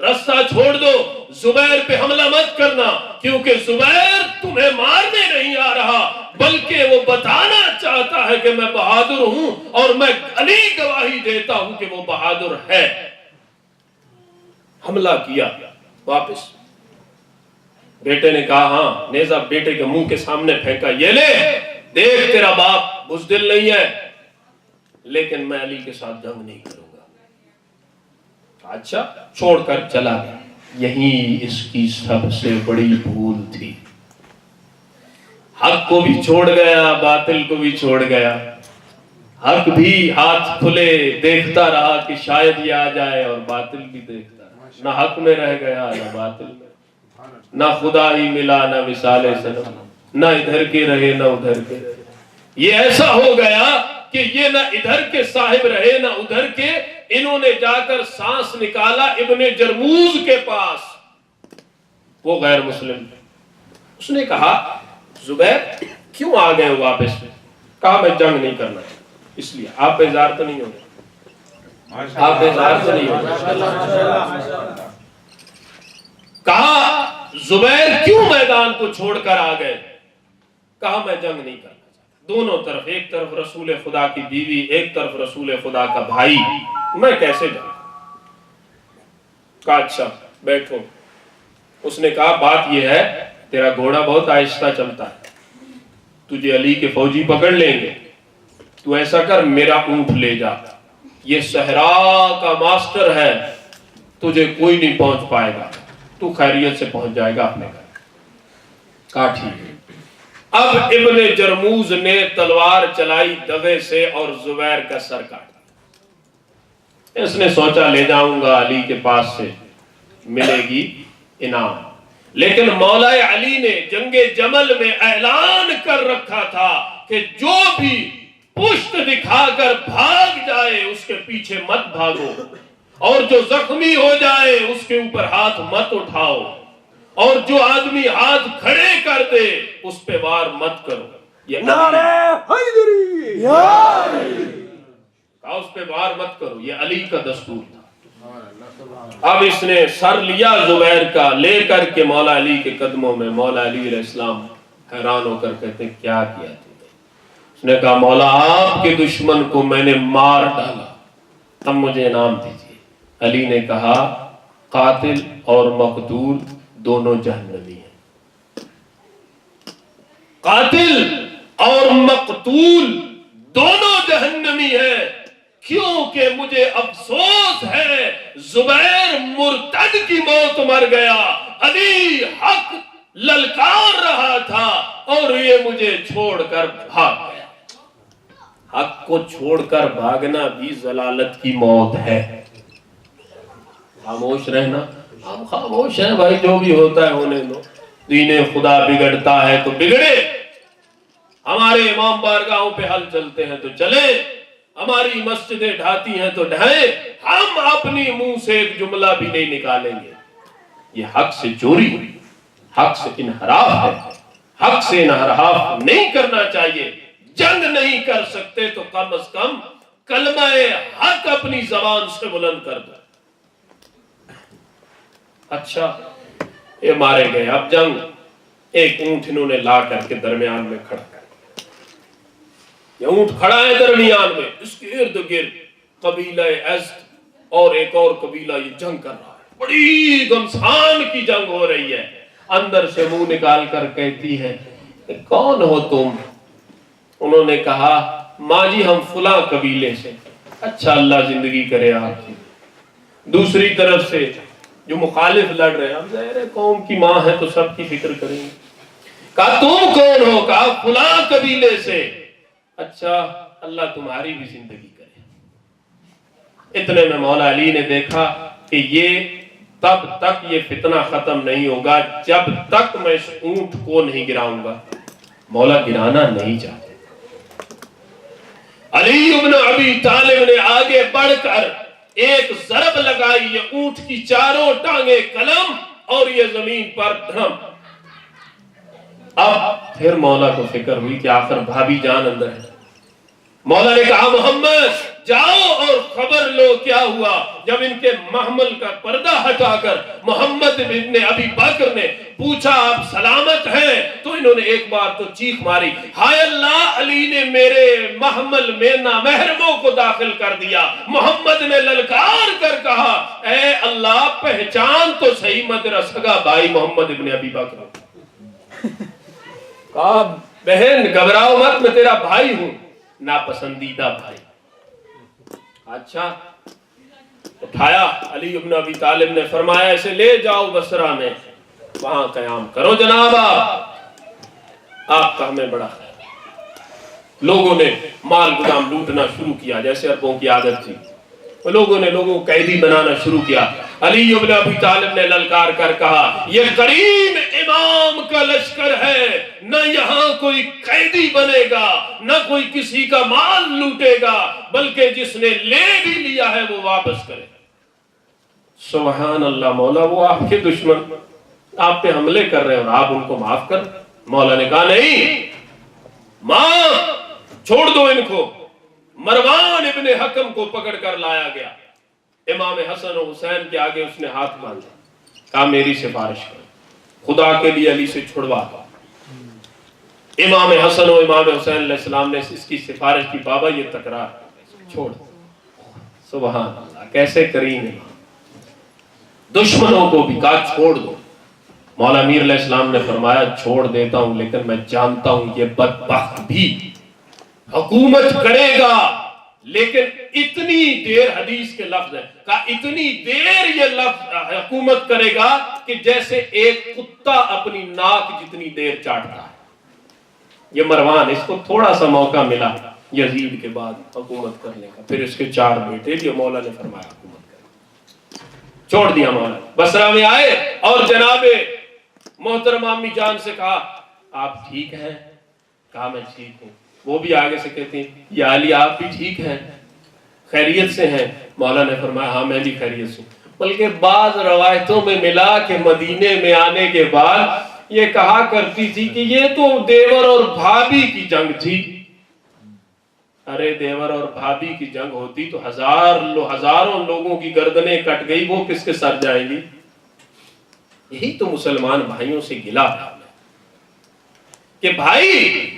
رستہ چھوڑ دو، زبیر پہ حملہ مت کرنا، کیونکہ زبیر تمہیں مارنے نہیں آ رہا بلکہ وہ بتانا چاہتا ہے کہ میں بہادر ہوں، اور میں علی گواہی دیتا ہوں کہ وہ بہادر ہے. حملہ کیا. واپس بیٹے نے کہا ہاں، نیزہ بیٹے کے منہ کے سامنے پھینکا، یہ لے دیکھ تیرا باپ بزدل نہیں ہے، لیکن میں علی کے ساتھ جنگ نہیں کروں گا. اچھا، چھوڑ کر چلا گیا. یہی اس کی سب سے بڑی بھول تھی. حق کو بھی چھوڑ گیا، باطل کو بھی چھوڑ گیا. حق بھی ہاتھ کھلے دیکھتا رہا کہ شاید یہ آ جائے، اور باطل بھی دیکھتا رہا. نہ حق میں رہ گیا نہ باطل میں، نہ خدا ہی ملا نہ وصال سنم، نہ ادھر کے رہے نہ ادھر کے رہے. یہ ایسا ہو گیا کہ یہ نہ ادھر کے صاحب رہے نہ ادھر کے. انہوں نے جا کر سانس نکالا ابن جرموز کے پاس، وہ غیر مسلم. اس نے کہا زبیر کیوں آ گئے واپس؟ کہا میں جنگ نہیں کرنا، اس لیے. آپ بیزار تو نہیں ہو گئے؟ آپ بیزار تو نہیں ہو گئے؟ کہا زبیر کیوں میدان کو چھوڑ کر آ گئے؟ کہا میں جنگ نہیں کرنا. دونوں طرف، ایک طرف رسول خدا کی بیوی، ایک طرف رسول خدا کا بھائی، میں کیسے جاؤں؟ کہا اچھا بیٹھو. اس نے کہا بات یہ ہے تیرا گھوڑا بہت آہستہ چلتا ہے، تجھے علی کے فوجی پکڑ لیں گے. تو ایسا کر میرا اونٹ لے جا، یہ صحرا کا ماسٹر ہے، تجھے کوئی نہیں پہنچ پائے گا، تو خیریت سے پہنچ جائے گا اپنے گھر. کہا ٹھیک ہے. اب ابن جرموز نے تلوار چلائی دغے سے اور زبیر کا سر کاٹا. اس نے سوچا لے جاؤں گا علی کے پاس سے، ملے گی انعام. لیکن مولا علی نے جنگ جمل میں اعلان کر رکھا تھا کہ جو بھی پشت دکھا کر بھاگ جائے اس کے پیچھے مت بھاگو، اور جو زخمی ہو جائے اس کے اوپر ہاتھ مت اٹھاؤ، اور جو آدمی ہاتھ کھڑے کر دے اس پہ وار مت کرو. یہ نعرہ حیدری. کہا اس پہ وار مت کرو، یہ علی کا دستور تھا. اب اس نے سر لیا زبیر کا، لے کر کے مولا علی کے قدموں میں. مولا علی علیہ السلام حیران ہو کر کہتے ہیں کیا کیا تم نے؟ اس نے کہا مولا آپ کے دشمن کو میں نے مار ڈالا، اب مجھے انعام دیجیے. علی نے کہا قاتل اور مقتول دونوں جہنمی ہیں. قاتل اور مقتول دونوں جہنمی ہیں، کیونکہ مجھے افسوس ہے زبیر مرتد کی موت مر گیا، علی حق للکار رہا تھا اور یہ مجھے چھوڑ کر بھاگ گیا. حق کو چھوڑ کر بھاگنا بھی ضلالت کی موت ہے. خاموش رہنا، ہم خاموش ہیں بھائی، جو بھی ہوتا ہے ہونے دو. دین خدا بگڑتا ہے تو بگڑے، ہمارے امام بارگاہوں پہ حل چلتے ہیں تو چلے، ہماری مسجدیں ڈھاتی ہیں تو ڈھائیں، ہم اپنی منہ سے ایک جملہ بھی نہیں نکالیں گے. یہ حق سے چوری، حق سے انحراف ہے. حق سے انحراف نہیں کرنا چاہیے. جنگ نہیں کر سکتے تو کم از کم کلمہ حق اپنی زبان سے بلند کر دو. اچھا یہ مارے گئے. اب جنگ، ایک اونٹ انہوں نے لا کر کے درمیان میں کھڑا کر، یہ اونٹ کھڑا ہے درمیان میں، اس کے ارد گرد قبیلہ ازد اور ایک اور قبیلہ یہ جنگ کر رہا ہے. بڑی گمسان کی جنگ ہو رہی ہے. اندر سے منہ نکال کر کہتی ہے کون ہو تم؟ انہوں نے کہا ماں جی ہم فلاں قبیلے سے. اچھا اللہ زندگی کرے آپ کی. دوسری طرف سے جو مخالف لڑ رہے ہیں، ہم ظاہر ہے قوم کی ماں ہے تو سب کی فکر کریں گے. کہا تم کون ہو؟ کہا فلاں قبیلے سے. اچھا اللہ تمہاری بھی زندگی کرے. اتنے میں مولا علی نے دیکھا کہ یہ تب تک یہ فتنہ ختم نہیں ہوگا جب تک میں اس اونٹ کو نہیں گراؤں گا. مولا گرانا نہیں چاہتے. علی ابن ابی طالب نے آگے بڑھ کر ایک ضرب لگائی. یہ اونٹ کی چاروں ٹانگیں قلم اور یہ زمین پر دھرم. اب پھر مولا کو فکر ہوئی کہ آخر بھابی جان اندر ہے. مولا نے کہا محمد جاؤ اور خبر لو کیا ہوا. جب ان کے محمل کا پردہ ہٹا کر محمد ابن ابی بکر نے پوچھا آپ سلامت ہیں تو انہوں نے ایک بار تو چیخ ماری ہائے اللہ علی نے میرے محمل میں نامحرموں کو داخل کر دیا. محمد نے للکار کر کہا اے اللہ پہچان تو صحیح میں تیرا سگا بھائی محمد ابن ابی بکر. کہا بہن گھبراؤ مت میں تیرا بھائی ہوں ناپسندیدہ بھائی. اچھا اٹھایا. علی ابن ابی طالب نے فرمایا اسے لے جاؤ بصرہ میں وہاں قیام کرو جناب. آپ کا ہمیں بڑا خیر. لوگوں نے مال گدام لوٹنا شروع کیا جیسے عربوں کی عادت تھی. لوگوں نے لوگوں کو قیدی بنانا شروع کیا. علی ابن ابی طالب نے للکار کر کہا یہ کریم امام کا لشکر ہے. نہ یہاں کوئی قیدی بنے گا نہ کوئی کسی کا مال لوٹے گا بلکہ جس نے لے بھی لیا ہے وہ واپس کرے. سبحان اللہ. مولا وہ آپ کے دشمن آپ پہ حملے کر رہے ہیں اور آپ ان کو معاف کر. مولا نے کہا نہیں معاف چھوڑ دو ان کو. مروان ابن حکم کو پکڑ کر لایا گیا. امام حسن و حسین کے آگے اس نے ہاتھ باندھا. کہا میری سفارش کر خدا کے لیے علی سے چھڑوا. امام حسن و امام حسین علیہ السلام نے اس کی سفارش کی بابا یہ تکرار چھوڑ. سبحان اللہ کیسے کریم ہے. دشمنوں کو بھی کہا چھوڑ دو. مولا امیر علیہ السلام نے فرمایا چھوڑ دیتا ہوں لیکن میں جانتا ہوں یہ بدبخت بھی حکومت کرے گا لیکن اتنی دیر حدیث کے لفظ ہے کہا اتنی دیر یہ لفظ حکومت کرے گا کہ جیسے ایک کتا اپنی ناک جتنی دیر چاٹتا ہے. یہ مروان اس کو تھوڑا سا موقع ملا یزید کے بعد حکومت کرنے کا. پھر اس کے 4 بیٹے جو مولا نے فرمایا حکومت کرے چھوڑ دیا. مولا بصرہ میں آئے اور جناب محترم امی جان سے کہا آپ ٹھیک ہیں. کہا میں ٹھیک ہوں. وہ بھی آگے سے کہتے ہیں یا علی آپ بھی ٹھیک ہیں خیریت سے ہیں. مولا نے فرمایا ہاں میں بھی خیریت سے ہوں. بلکہ بعض روایتوں میں ملا کہ مدینے میں آنے کے بعد یہ کہا کرتی تھی کہ یہ تو دیور اور بھابی کی جنگ تھی. ارے دیور اور بھابی کی جنگ ہوتی تو ہزاروں لوگوں کی گردنیں کٹ گئی وہ کس کے سر جائیں گی. یہی تو مسلمان بھائیوں سے گلا ہے کہ بھائی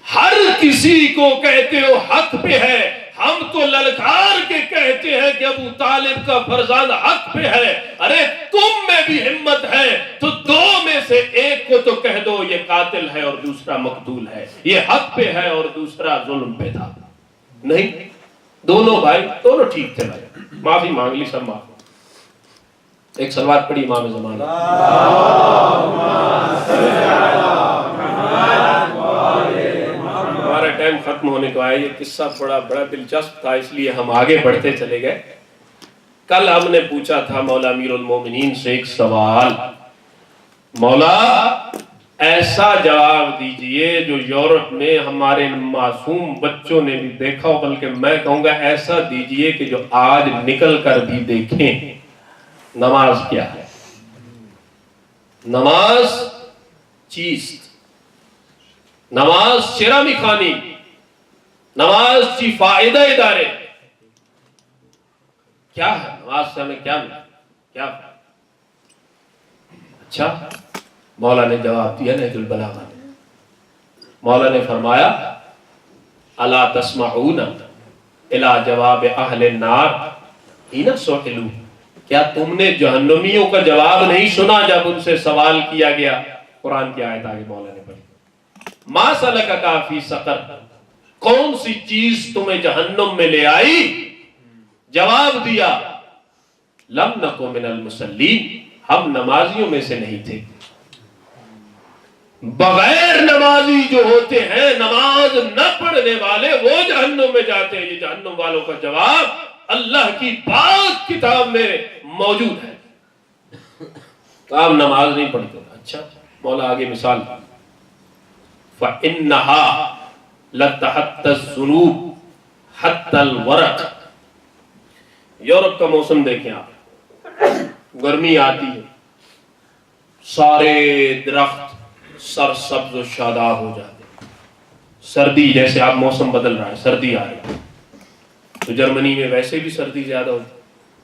ہر کسی کو کہتے ہو حق پہ ہے. ہم تو للکار کے کہتے ہیں کہ ابو طالب کا فرزند حق پہ ہے. ارے تم میں بھی ہمت ہے تو 2 میں سے ایک کو تو کہہ دو یہ قاتل ہے اور دوسرا مقتول ہے. یہ حق پہ ہے اور دوسرا ظلم پہ تھا. نہیں دونوں بھائی دونوں ٹھیک تھے بھائی. معافی مانگ لی سب معاف. ایک سلوات پڑھی امام زمان. ہمارا ٹائم ختم ہونے کو آیا. یہ قصہ بڑا دلچسپ تھا اس لیے ہم آگے بڑھتے چلے گئے. کل ہم نے پوچھا تھا مولا امیر المومنین سے ایک سوال. مولا ایسا جواب دیجئے جو یورپ میں ہمارے معصوم بچوں نے بھی دیکھا ہو بلکہ میں کہوں گا ایسا دیجئے کہ جو آج نکل کر بھی دیکھیں. نماز کیا ہے؟ نماز چیست؟ نماز چرا میخانی؟ نماز چی فائدہ ادارے کیا ہے؟ نماز سے ہمیں کیا ملا؟ کیا فائدہ؟ اچھا مولا نے جواب دیا نہج البلاغہ میں. مولا نے فرمایا الا تسمعون الی جواب اہل النار حین سئلوا. کیا تم نے جہنمیوں کا جواب نہیں سنا جب ان سے سوال کیا گیا؟ قرآن کی آیت آگے مولا نے پڑھی ما سلکک فی سقر. کون سی چیز تمہیں جہنم میں لے آئی؟ جواب دیا لم نکو من المصلین. ہم نمازیوں میں سے نہیں تھے. بغیر نمازی جو ہوتے ہیں نماز نہ پڑھنے والے وہ جہنم میں جاتے ہیں. یہ جہنم والوں کا جواب اللہ کی پاک کتاب میں موجود ہے. تو آپ نماز نہیں پڑھتے. اچھا مولا آگے مثال فَإِنَّهَا لَتَحَتَّ الذُّنُوبِ حَتَّ الْوَرَقِ. یورپ کا موسم دیکھیں آپ, گرمی آتی ہے, سارے درخت سرسبز و شاداب ہو جاتے ہیں. سردی, جیسے آپ موسم بدل رہا ہے, سردی آ رہی ہے, تو جرمنی میں ویسے بھی سردی زیادہ ہوتی ہے.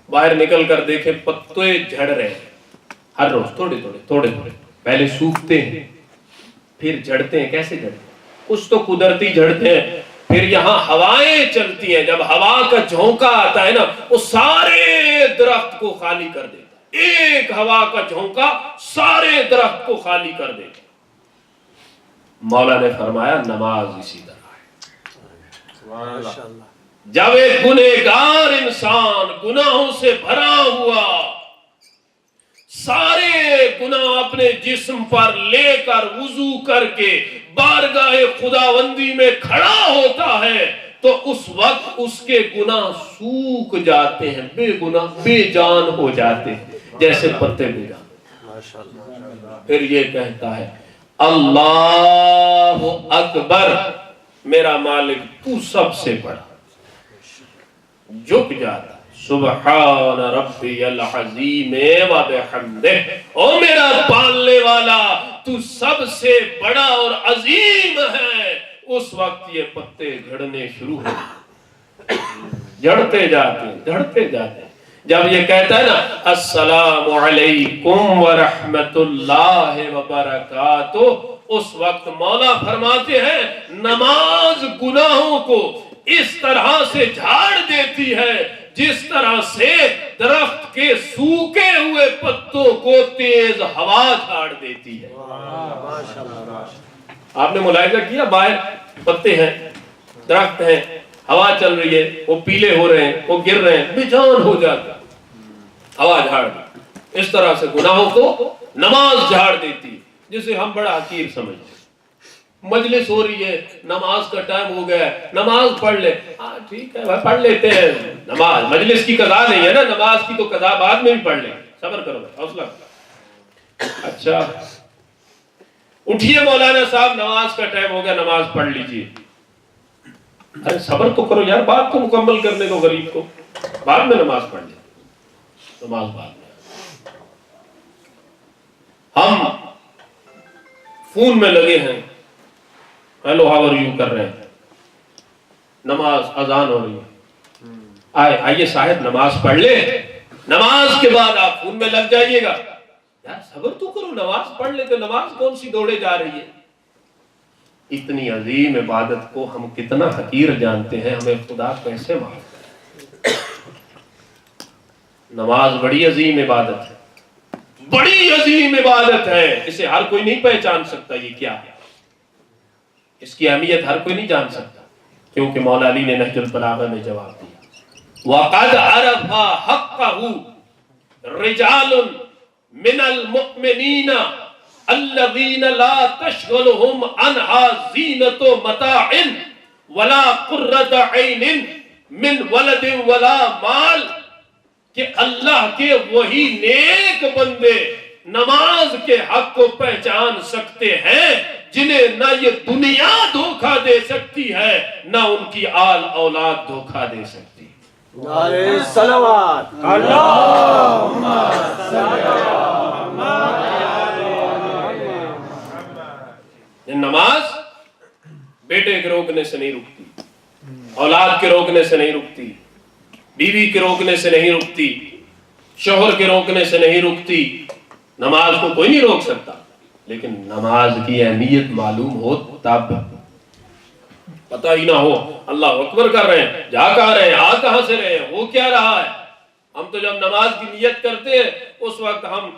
باہر نکل کر دیکھیں پتے جھڑ رہے ہیں ہر روز, تھوڑے تھوڑے, پہلے سوکھتے ہیں پھر جھڑتے ہیں. کیسے جھڑتے ہیں؟ کچھ تو قدرتی جھڑتے ہیں, پھر یہاں ہوائیں چلتی ہیں, جب ہوا کا جھونکا آتا ہے نا وہ سارے درخت کو خالی کر دیتا ہے. ایک ہوا کا جھونکا سارے درخت کو خالی کر دیتا. مولا نے فرمایا نماز اسی طرح ہے. جب ایک گنہگار انسان گناہوں سے بھرا ہوا سارے گناہ اپنے جسم پر لے کر وضو کر کے بارگاہ خداوندی میں کھڑا ہوتا ہے تو اس وقت اس کے گناہ سوکھ جاتے ہیں, بے گناہ بے جان ہو جاتے ہیں, جیسے پتے بے جان. پھر یہ کہتا ہے اللہ اکبر, میرا مالک تو سب سے بڑا. جھک جاتا سبحان ربی العظیم و بحمدہ, او میرا پالنے والا تو سب سے بڑا اور عظیم ہے. اس وقت یہ پتے جھڑنے شروع ہو جھڑتے جاتے. جب یہ کہتا ہے نا السلام علیکم ورحمت اللہ وبرکاتہ, اس وقت مولا فرماتے ہیں نماز گناہوں کو اس طرح سے جھاڑ دیتی ہے جس طرح سے درخت کے سوکھے ہوئے پتوں کو تیز ہوا جھاڑ دیتی ہے. آپ نے ملاحظہ کیا باہر پتے ہیں, درخت ہیں, ہوا چل رہی ہے, وہ پیلے ہو رہے ہیں, وہ گر رہے ہیں, بے جان ہو جاتا, ہوا جھاڑ دی. اس طرح سے گناہوں کو نماز جھاڑ دیتی, جسے ہم بڑا حقیر سمجھتے ہیں. مجلس ہو رہی ہے, نماز کا ٹائم ہو گیا ہے, نماز پڑھ لے. ہاں ٹھیک ہے پڑھ لیتے ہیں, نماز مجلس کی قضا نہیں ہے نا, نماز کی تو قضا بعد میں بھی پڑھ لیں, صبر کرو حوصلہ. اچھا اٹھیے مولانا صاحب نماز کا ٹائم ہو گیا, نماز پڑھ لیجیے. ارے صبر تو کرو یار, بات کو مکمل کرنے دو غریب کو, بعد میں نماز پڑھ لیں. نماز بعد میں. ہم فون میں لگے ہیں, ہیلو ہاؤ آر یو کر رہے ہیں, نماز اذان ہو رہی ہے, آئیے صاحب نماز پڑھ لے, نماز کے بعد آپ فون میں لگ جائیے گا. یار صبر تو کرو, نماز پڑھ لے, تو نماز کون سی دوڑے جا رہی ہے. اتنی عظیم عبادت کو ہم کتنا حقیر جانتے ہیں, ہمیں خدا کیسے معاف کرے. نماز بڑی عظیم عبادت ہے, بڑی عظیم عبادت ہے, اسے ہر کوئی نہیں پہچان سکتا یہ کیا ہے, اس کی اہمیت ہر کوئی نہیں جان سکتا, کیونکہ مولا علی نے نہج البلاغہ میں جواب دیا وَقَدْ عَرَفَ حَقَّهُ رِجَالٌ مِنَ الْمُؤْمِنِينَ الَّذِينَ لَا تَشْغَلُهُمْ عَنْهَا زِينَةُ مَتَاعٍ وَلَا قُرَّةُ عَيْنٍ مِنْ وَلَدٍ وَلَا مَالٍ, کہ اللہ کے وہی نیک بندے نماز کے حق کو پہچان سکتے ہیں جنہیں نہ یہ دنیا دھوکہ دے سکتی ہے نہ ان کی آل اولاد دھوکہ دے سکتی. نعرہ صلوات, اللہم صلی یہ نماز بیٹے کے روکنے سے نہیں رکتی, اولاد کے روکنے سے نہیں رکتی, بیوی کے روکنے سے نہیں رکتی, شوہر کے روکنے سے نہیں رکتی. نماز کو کوئی نہیں روک سکتا, لیکن نماز کی اہمیت معلوم ہو تب, پتہ ہی نہ ہو اللہ اکبر کر رہے ہیں, جا کہاں رہے ہیں, آ کہاں سے رہے ہیں, وہ کیا رہا ہے. ہم تو جب نماز کی نیت کرتے ہیں اس وقت ہم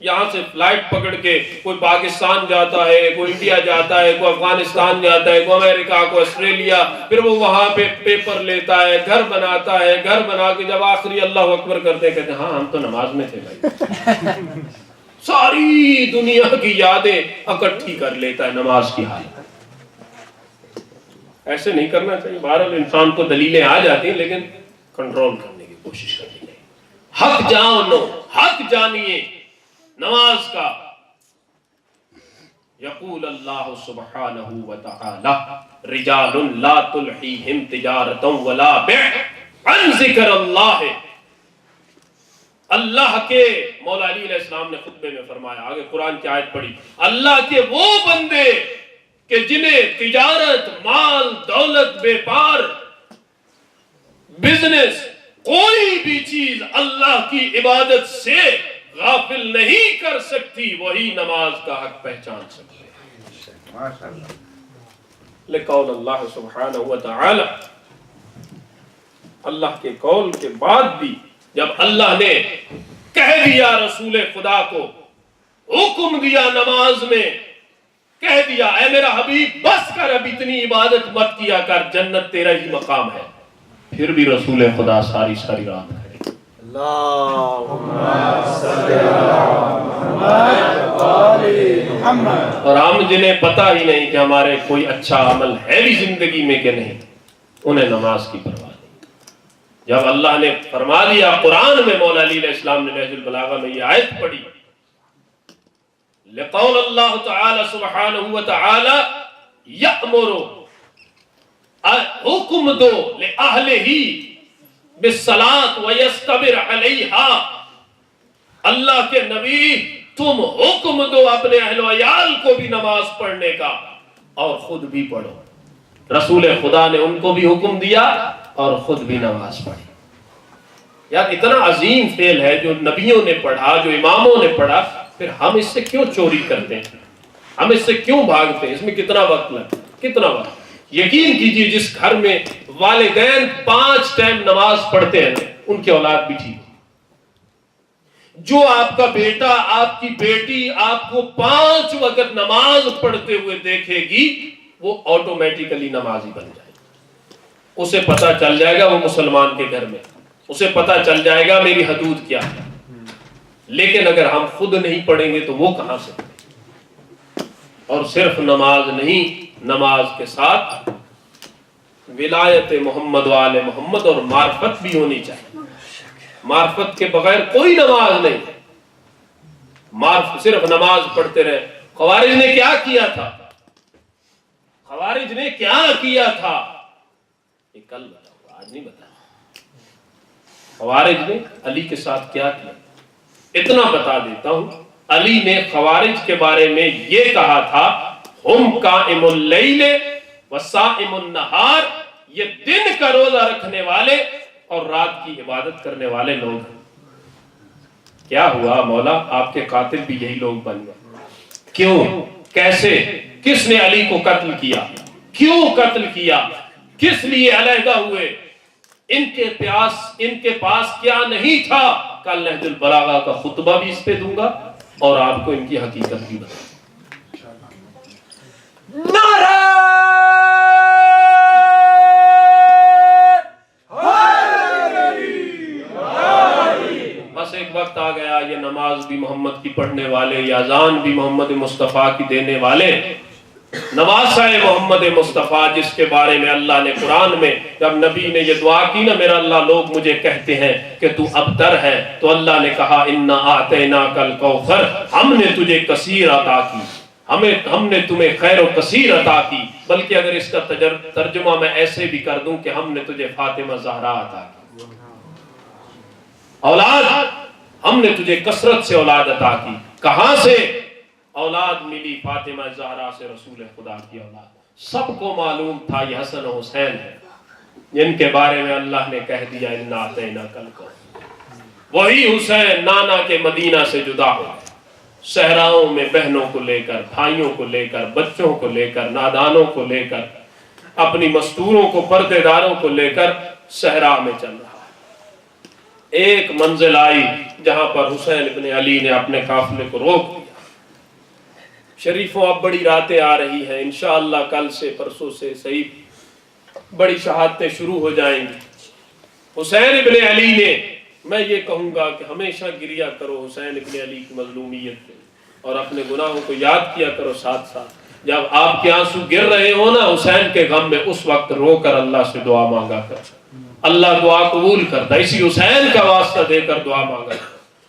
یہاں سے فلائٹ پکڑ کے کوئی پاکستان جاتا ہے, کوئی انڈیا جاتا ہے, کوئی افغانستان جاتا ہے, کوئی امریکہ, کوئی آسٹریلیا, پھر وہ وہاں پہ پیپر لیتا ہے, گھر بناتا ہے, گھر بنا کے جب آخری اللہ اکبر کرتے کہتے ہیں ہاں ہم تو نماز میں تھے بھائی. ساری دنیا کی یادیں اکٹھی کر لیتا ہے نماز کی حالت. ایسے نہیں کرنا چاہیے. بہرحال انسان کو دلیلیں آ جاتی ہیں لیکن کنٹرول کرنے کی کوشش کرنی چاہیے. حق جانو، حق جانیے نماز کا. یقول اللہ سبحانہ وتعالی رجال لا تلہیہم تجارت ولا بیع عن ذکر اللہ. اللہ کے مولا علی علیہ السلام نے خطبے میں فرمایا، آگے قرآن کی آیت پڑھی، اللہ کے وہ بندے کہ جنہیں تجارت، مال، دولت، بیپار، بزنس، کوئی بھی چیز اللہ کی عبادت سے غافل نہیں کر سکتی، وہی نماز کا حق پہچان سکتے ہیں. لقول اللہ سبحانہ وتعالی، اللہ کے قول کے بعد بھی جب اللہ نے کہہ دیا رسول خدا کو، حکم دیا نماز میں، کہہ دیا اے میرا حبیب بس کر، اب اتنی عبادت مت کیا کر، جنت تیرا ہی مقام ہے، پھر بھی رسول خدا ساری رات کھڑے. اور ہم جنہیں پتہ ہی نہیں کہ ہمارے کوئی اچھا عمل ہے بھی زندگی میں کہ نہیں، انہیں نماز کی پرواہ نہیں. جب اللہ نے فرما دیا قرآن میں، مولا علی علیہ السلام نے نہج البلاغہ میں یہ آیت پڑھی، لقول اللہ تعالی سبحانہ وتعالی یأمر، حکم دو لأہلہ بالصلاۃ ویستبر علیہا، اللہ کے نبی تم حکم دو اپنے اہل و عیال کو بھی نماز پڑھنے کا اور خود بھی پڑھو. رسول خدا نے ان کو بھی حکم دیا اور خود بھی نماز پڑھی. یار اتنا عظیم فعل ہے جو نبیوں نے پڑھا، جو اماموں نے پڑھا، پھر ہم اس سے کیوں چوری کرتے ہیں، ہم اس سے کیوں بھاگتے ہیں؟ اس میں کتنا وقت لگتا، کتنا وقت. یقین کیجئے جس گھر میں والدین 5 ٹائم نماز پڑھتے ہیں ان کی اولاد بھی ٹھیک. جو آپ کا بیٹا، آپ کی بیٹی آپ کو 5 وقت نماز پڑھتے ہوئے دیکھے گی، وہ آٹومیٹیکلی نمازی بن جائے گا. اسے پتا چل جائے گا وہ مسلمان کے گھر میں، اسے پتا چل جائے گا میری حدود کیا ہے. لیکن اگر ہم خود نہیں پڑھیں گے تو وہ کہاں سے پڑھیں؟ اور صرف نماز نہیں، نماز کے ساتھ ولایت محمد وآل محمد اور معرفت بھی ہونی چاہیے. معرفت کے بغیر کوئی نماز نہیں. صرف نماز پڑھتے رہے. خوارج نے کیا کیا تھا؟ خوارج نے کیا کیا تھا یہ کل بتاؤں، آج نہیں بتایا. خوارج نے علی کے ساتھ کیا کیا اتنا بتا دیتا ہوں. علی نے خوارج کے بارے میں یہ کہا تھا، ہم قائم اللیل وصائم النہار، یہ دن کا روزہ رکھنے والے اور رات کی عبادت کرنے والے لوگ ہیں. کیا ہوا مولا؟ آپ کے قاتل بھی یہی لوگ بن گئے. کیوں؟ کیسے؟ کس نے علی کو قتل کیا؟ کیوں قتل کیا؟ کس لیے علیحدہ ہوئے؟ ان کے پاس کیا نہیں تھا؟ کل نہج البلاغہ کا خطبہ بھی اس پہ دوں گا اور آپ کو ان کی حقیقت بھی بتاؤں. نعرہ بس ایک وقت آ گیا، یہ نماز بھی محمد کی پڑھنے والے، یہ اذان بھی محمد مصطفیٰ کی دینے والے، نواسہ محمد مصطفیٰ جس کے بارے میں اللہ نے قرآن میں جب نبی نے یہ دعا کی نا، میرا اللہ لوگ مجھے کہتے ہیں کہ تو ابتر ہے، تو اللہ نے کہا انا اعطیناک الکوثر، ہم نے تجھے کثیر عطا کی، ہم نے تمہیں خیر و کثیر عطا کی. بلکہ اگر اس کا ترجمہ میں ایسے بھی کر دوں کہ ہم نے تجھے فاطمہ زہرا عطا کی، اولاد ہم نے تجھے کثرت سے اولاد عطا کی. کہاں سے اولاد ملی؟ فاطمہ زہرا سے، رسول خدا کی اولاد. سب کو معلوم تھا یہ حسن و حسین ہے جن کے بارے میں اللہ نے کہہ دیا انا اعطیناک الکوثر. وہی حسین نانا کے مدینہ سے جدا ہو گئے، صحراؤں میں بہنوں کو لے کر، بھائیوں کو لے کر، بچوں کو لے کر، نادانوں کو لے کر، اپنی مستوروں کو، پردے داروں کو لے کر صحرا میں چل رہا ہے. ایک منزل آئی جہاں پر حسین ابن علی نے اپنے قافلے کو روک دیا. شریفوں اب بڑی راتیں آ رہی ہیں، انشاءاللہ کل سے پرسوں سے صحیح بڑی شہادتیں شروع ہو جائیں گی. حسین ابن علی نے، میں یہ کہوں گا کہ ہمیشہ گریا کرو حسین ابن علی کی مظلومیت پہ اور اپنے گناہوں کو یاد کیا کرو. ساتھ ساتھ جب آپ کے آنسو گر رہے ہو نا حسین کے غم میں، اس وقت رو کر اللہ سے دعا مانگا کر. اللہ دعا قبول کرتا ہے. اسی حسین کا واسطہ دے کر دعا مانگا.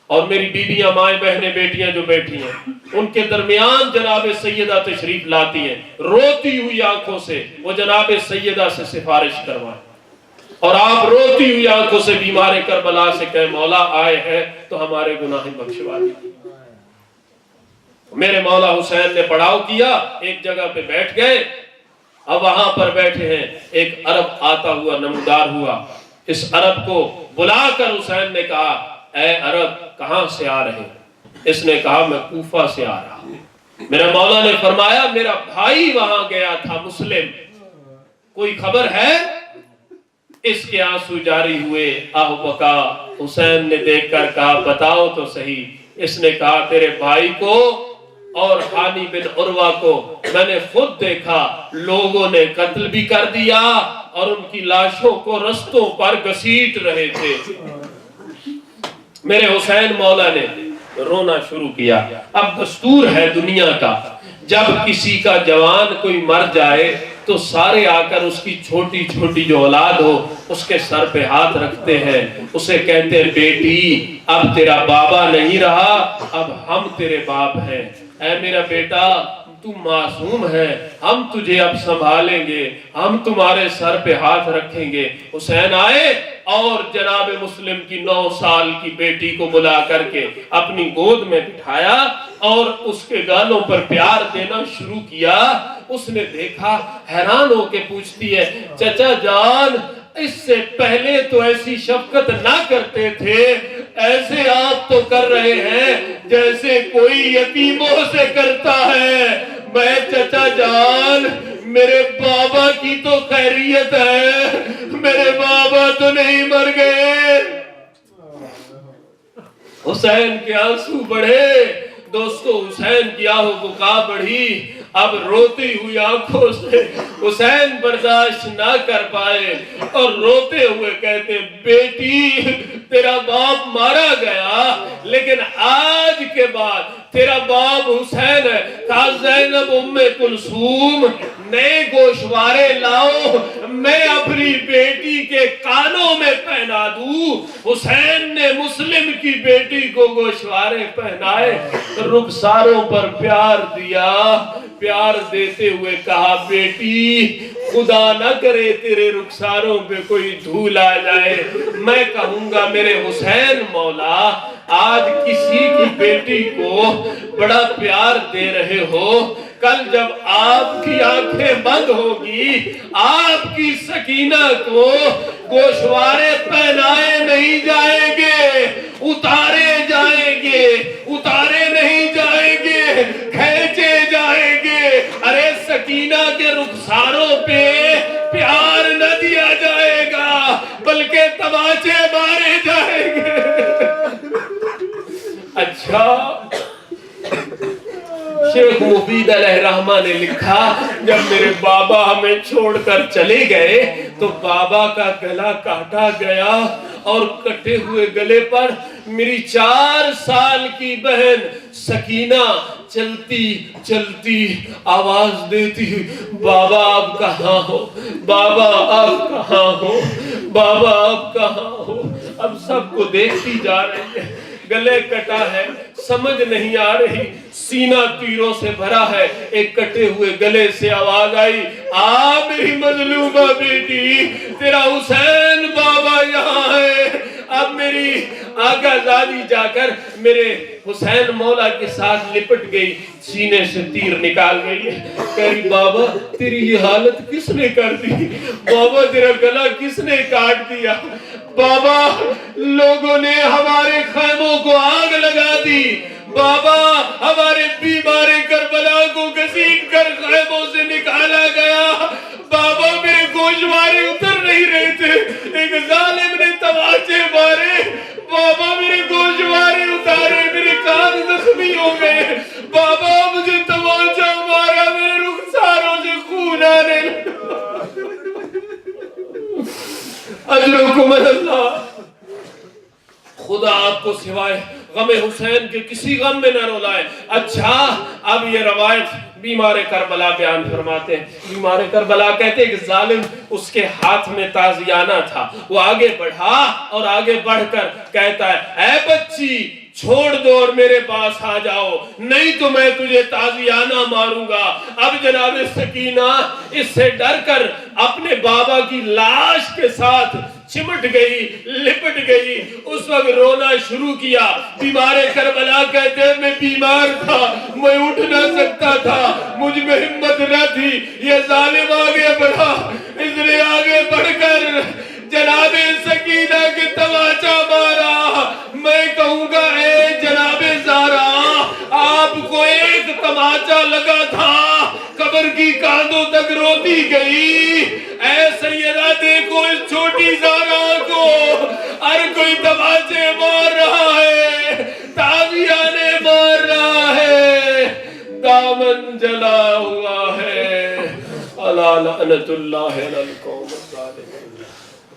اور میری بیویاں، مائیں، بہنیں، بیٹیاں جو بیٹھی ہیں، ان کے درمیان جناب سیدہ تشریف لاتی ہیں، روتی ہوئی آنکھوں سے وہ جناب سیدہ سے سفارش کروائیں. اور آپ روتی ہوئی آنکھوں سے بیمار کربلا سے کہے مولا آئے ہیں تو ہمارے گناہ بخشوا دیجیے. میرے مولا حسین نے پڑاؤ کیا، ایک جگہ پہ بیٹھ گئے. اب وہاں پر بیٹھے ہیں، ایک عرب آتا ہوا نمودار ہوا. اس عرب کو بلا کر حسین نے کہا اے عرب کہاں سے آ رہے؟ اس نے کہا میں کوفہ سے آ رہا ہوں. میرے مولا نے فرمایا میرا بھائی وہاں گیا تھا مسلم، کوئی خبر ہے؟ اس کے آنسو جاری ہوئے. آہ بکا. حسین نے دیکھ کر کہا بتاؤ تو صحیح. اس نے کہا تیرے بھائی کو اور حانی بن عروہ کو میں نے خود دیکھا، لوگوں نے قتل بھی کر دیا اور ان کی لاشوں کو رستوں پر گھسیٹ رہے تھے. میرے حسین مولا نے رونا شروع کیا. اب دستور ہے دنیا کا، جب کسی کا جوان کوئی مر جائے تو سارے آ کر اس کی چھوٹی چھوٹی جو اولاد ہو اس کے سر پہ ہاتھ رکھتے ہیں، اسے کہتے ہیں بیٹی اب تیرا بابا نہیں رہا، اب ہم تیرے باپ ہیں. اے میرا بیٹا تو معصوم ہے، ہم تجھے اب سنبھالیں گے، ہم تمہارے سر پہ ہاتھ رکھیں گے. حسین آئے اور جناب مسلم کی 9 سال کی بیٹی کو بلا کر کے اپنی گود میں بٹھایا اور اس کے گالوں پر پیار دینا شروع کیا. اس نے دیکھا، حیران ہو کے پوچھتی ہے چچا جان اس سے پہلے تو ایسی شفقت نہ کرتے تھے، ایسے آپ تو کر رہے ہیں جیسے کوئی یتیموں سے کرتا ہے. میں چچا جان میرے بابا کی تو خیریت ہے، میرے بابا تو نہیں مر گئے. حسین کے آنسو بڑھے. دوستو حسین کی آہ و بکا بڑھی. اب روتی ہوئی آنکھوں سے حسین برداشت نہ کر پائے اور روتے ہوئے کہتے بیٹی تیرا باپ مارا گیا لیکن آج کے بعد تیرا باپ حسین ہے. کہا زینب ام کلثوم نئے گوشوارے لاؤ میں اپنی بیٹی کے کانوں میں پہنا دوں. حسین نے مسلم کی بیٹی کو گوشوارے پہنائے، رخساروں پر پیار دیا. پیار دیتے ہوئے کہا بیٹی خدا نہ کرے تیرے رخساروں پہ کوئی دھول آ جائے. میں کہوں گا میرے حسین مولا آج کسی کی بیٹی کو بڑا پیار دے رہے ہو، کل جب آپ کی آنکھیں بند ہوگی آپ کی سکینہ کو گوشوارے پہنائے نہیں جائیں گے، اتارے جائیں گے، اتارے نہیں جائیں گے، کھینچے جائیں گے. ارے سکینہ کے رخساروں پہ پیار نہ دیا جائے گا بلکہ تماچے مارے جائیں گے. اچھا شیخ مفید علیہ رحمہ نے لکھا جب میرے بابا ہمیں چھوڑ کر چلے گئے تو بابا کا گلا کاٹا گیا اور کٹے ہوئے گلے پر میری 4 سال کی بہن سکینہ چلتی چلتی آواز دیتی بابا آپ کہاں ہو، بابا آپ کہاں ہو، بابا آپ کہاں ہو. اب سب کو دیکھتی جا رہی ہے، گلے کٹا ہے، سمجھ نہیں آ رہی، سینہ تیروں سے بھرا ہے. ایک کٹے ہوئے گلے سے آواز آئی آ میری مظلومہ بیٹی تیرا حسین بابا یہاں ہے. اب میری آقا زادی جا کر میرے حسین مولا کے ساتھ لپٹ گئی، سینے سے تیر نکال گئی ہے. کہی بابا تیری یہ حالت کس نے کر دی، بابا تیرا گلا کس نے کاٹ دیا، بابا لوگوں نے ہمارے خیموں کو آگ لگا دی، بابا ہمارے بیمار کربلا کو گھسیٹ کر خیموں سے نکالا گیا، بابا میرے گوشوارے اتر نہیں رہے تھے، ایک ظالم نے تماچے مارے، بابا میرے گوشوارے اتارے، میرے کان زخمی ہو گئے، بابا مجھے تماچا مارا، میرے رخساروں سے خون آنے لگا. اجرکم اللہ. خدا آپ کو سوائے غم حسین کے کسی غم میں نہ رولائے. اچھا اب یہ روایت بیمار کربلا بیان فرماتے ہیں. بیمار کربلا کہتے ہیں کہ ظالم اس کے ہاتھ میں تازیانہ تھا. وہ آگے بڑھا اور آگے بڑھ کر کہتا ہے اے بچی چھوڑ دو اور میرے پاس آ جاؤ نہیں تو میں تجھے تازیانہ ماروں گا. اب جناب سکینہ اس سے ڈر کر اپنے بابا کی لاش کے ساتھ چمٹ گئی لپٹ گئی. اس وقت رونا شروع کیا. بیمار کربلا کہتے ہیں میں بیمار تھا میں اٹھ نہ سکتا تھا مجھ میں ہمت نہ تھی. یہ ظالم آگے بڑھا اس نے آگے بڑھ کر جناب سکینہ کے تماچا مارا. میں کہوں گا اے جناب زہرا آپ کو ایک تماچا لگا تھا قبر کی کاندوں تک روتی گئی. اے سیدہ دیکھو اس چھوٹی زہرا کو ہر کوئی تماچے مار رہا ہے تازیانے مار رہا ہے دامن جلا ہوا ہے. الا لعنت اللہ علی القوم الظالمین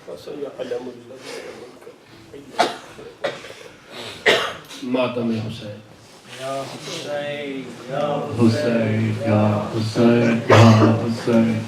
فسيعلم الذين ماتم حسین. یا حسین یا حسین یا حسین یا حسین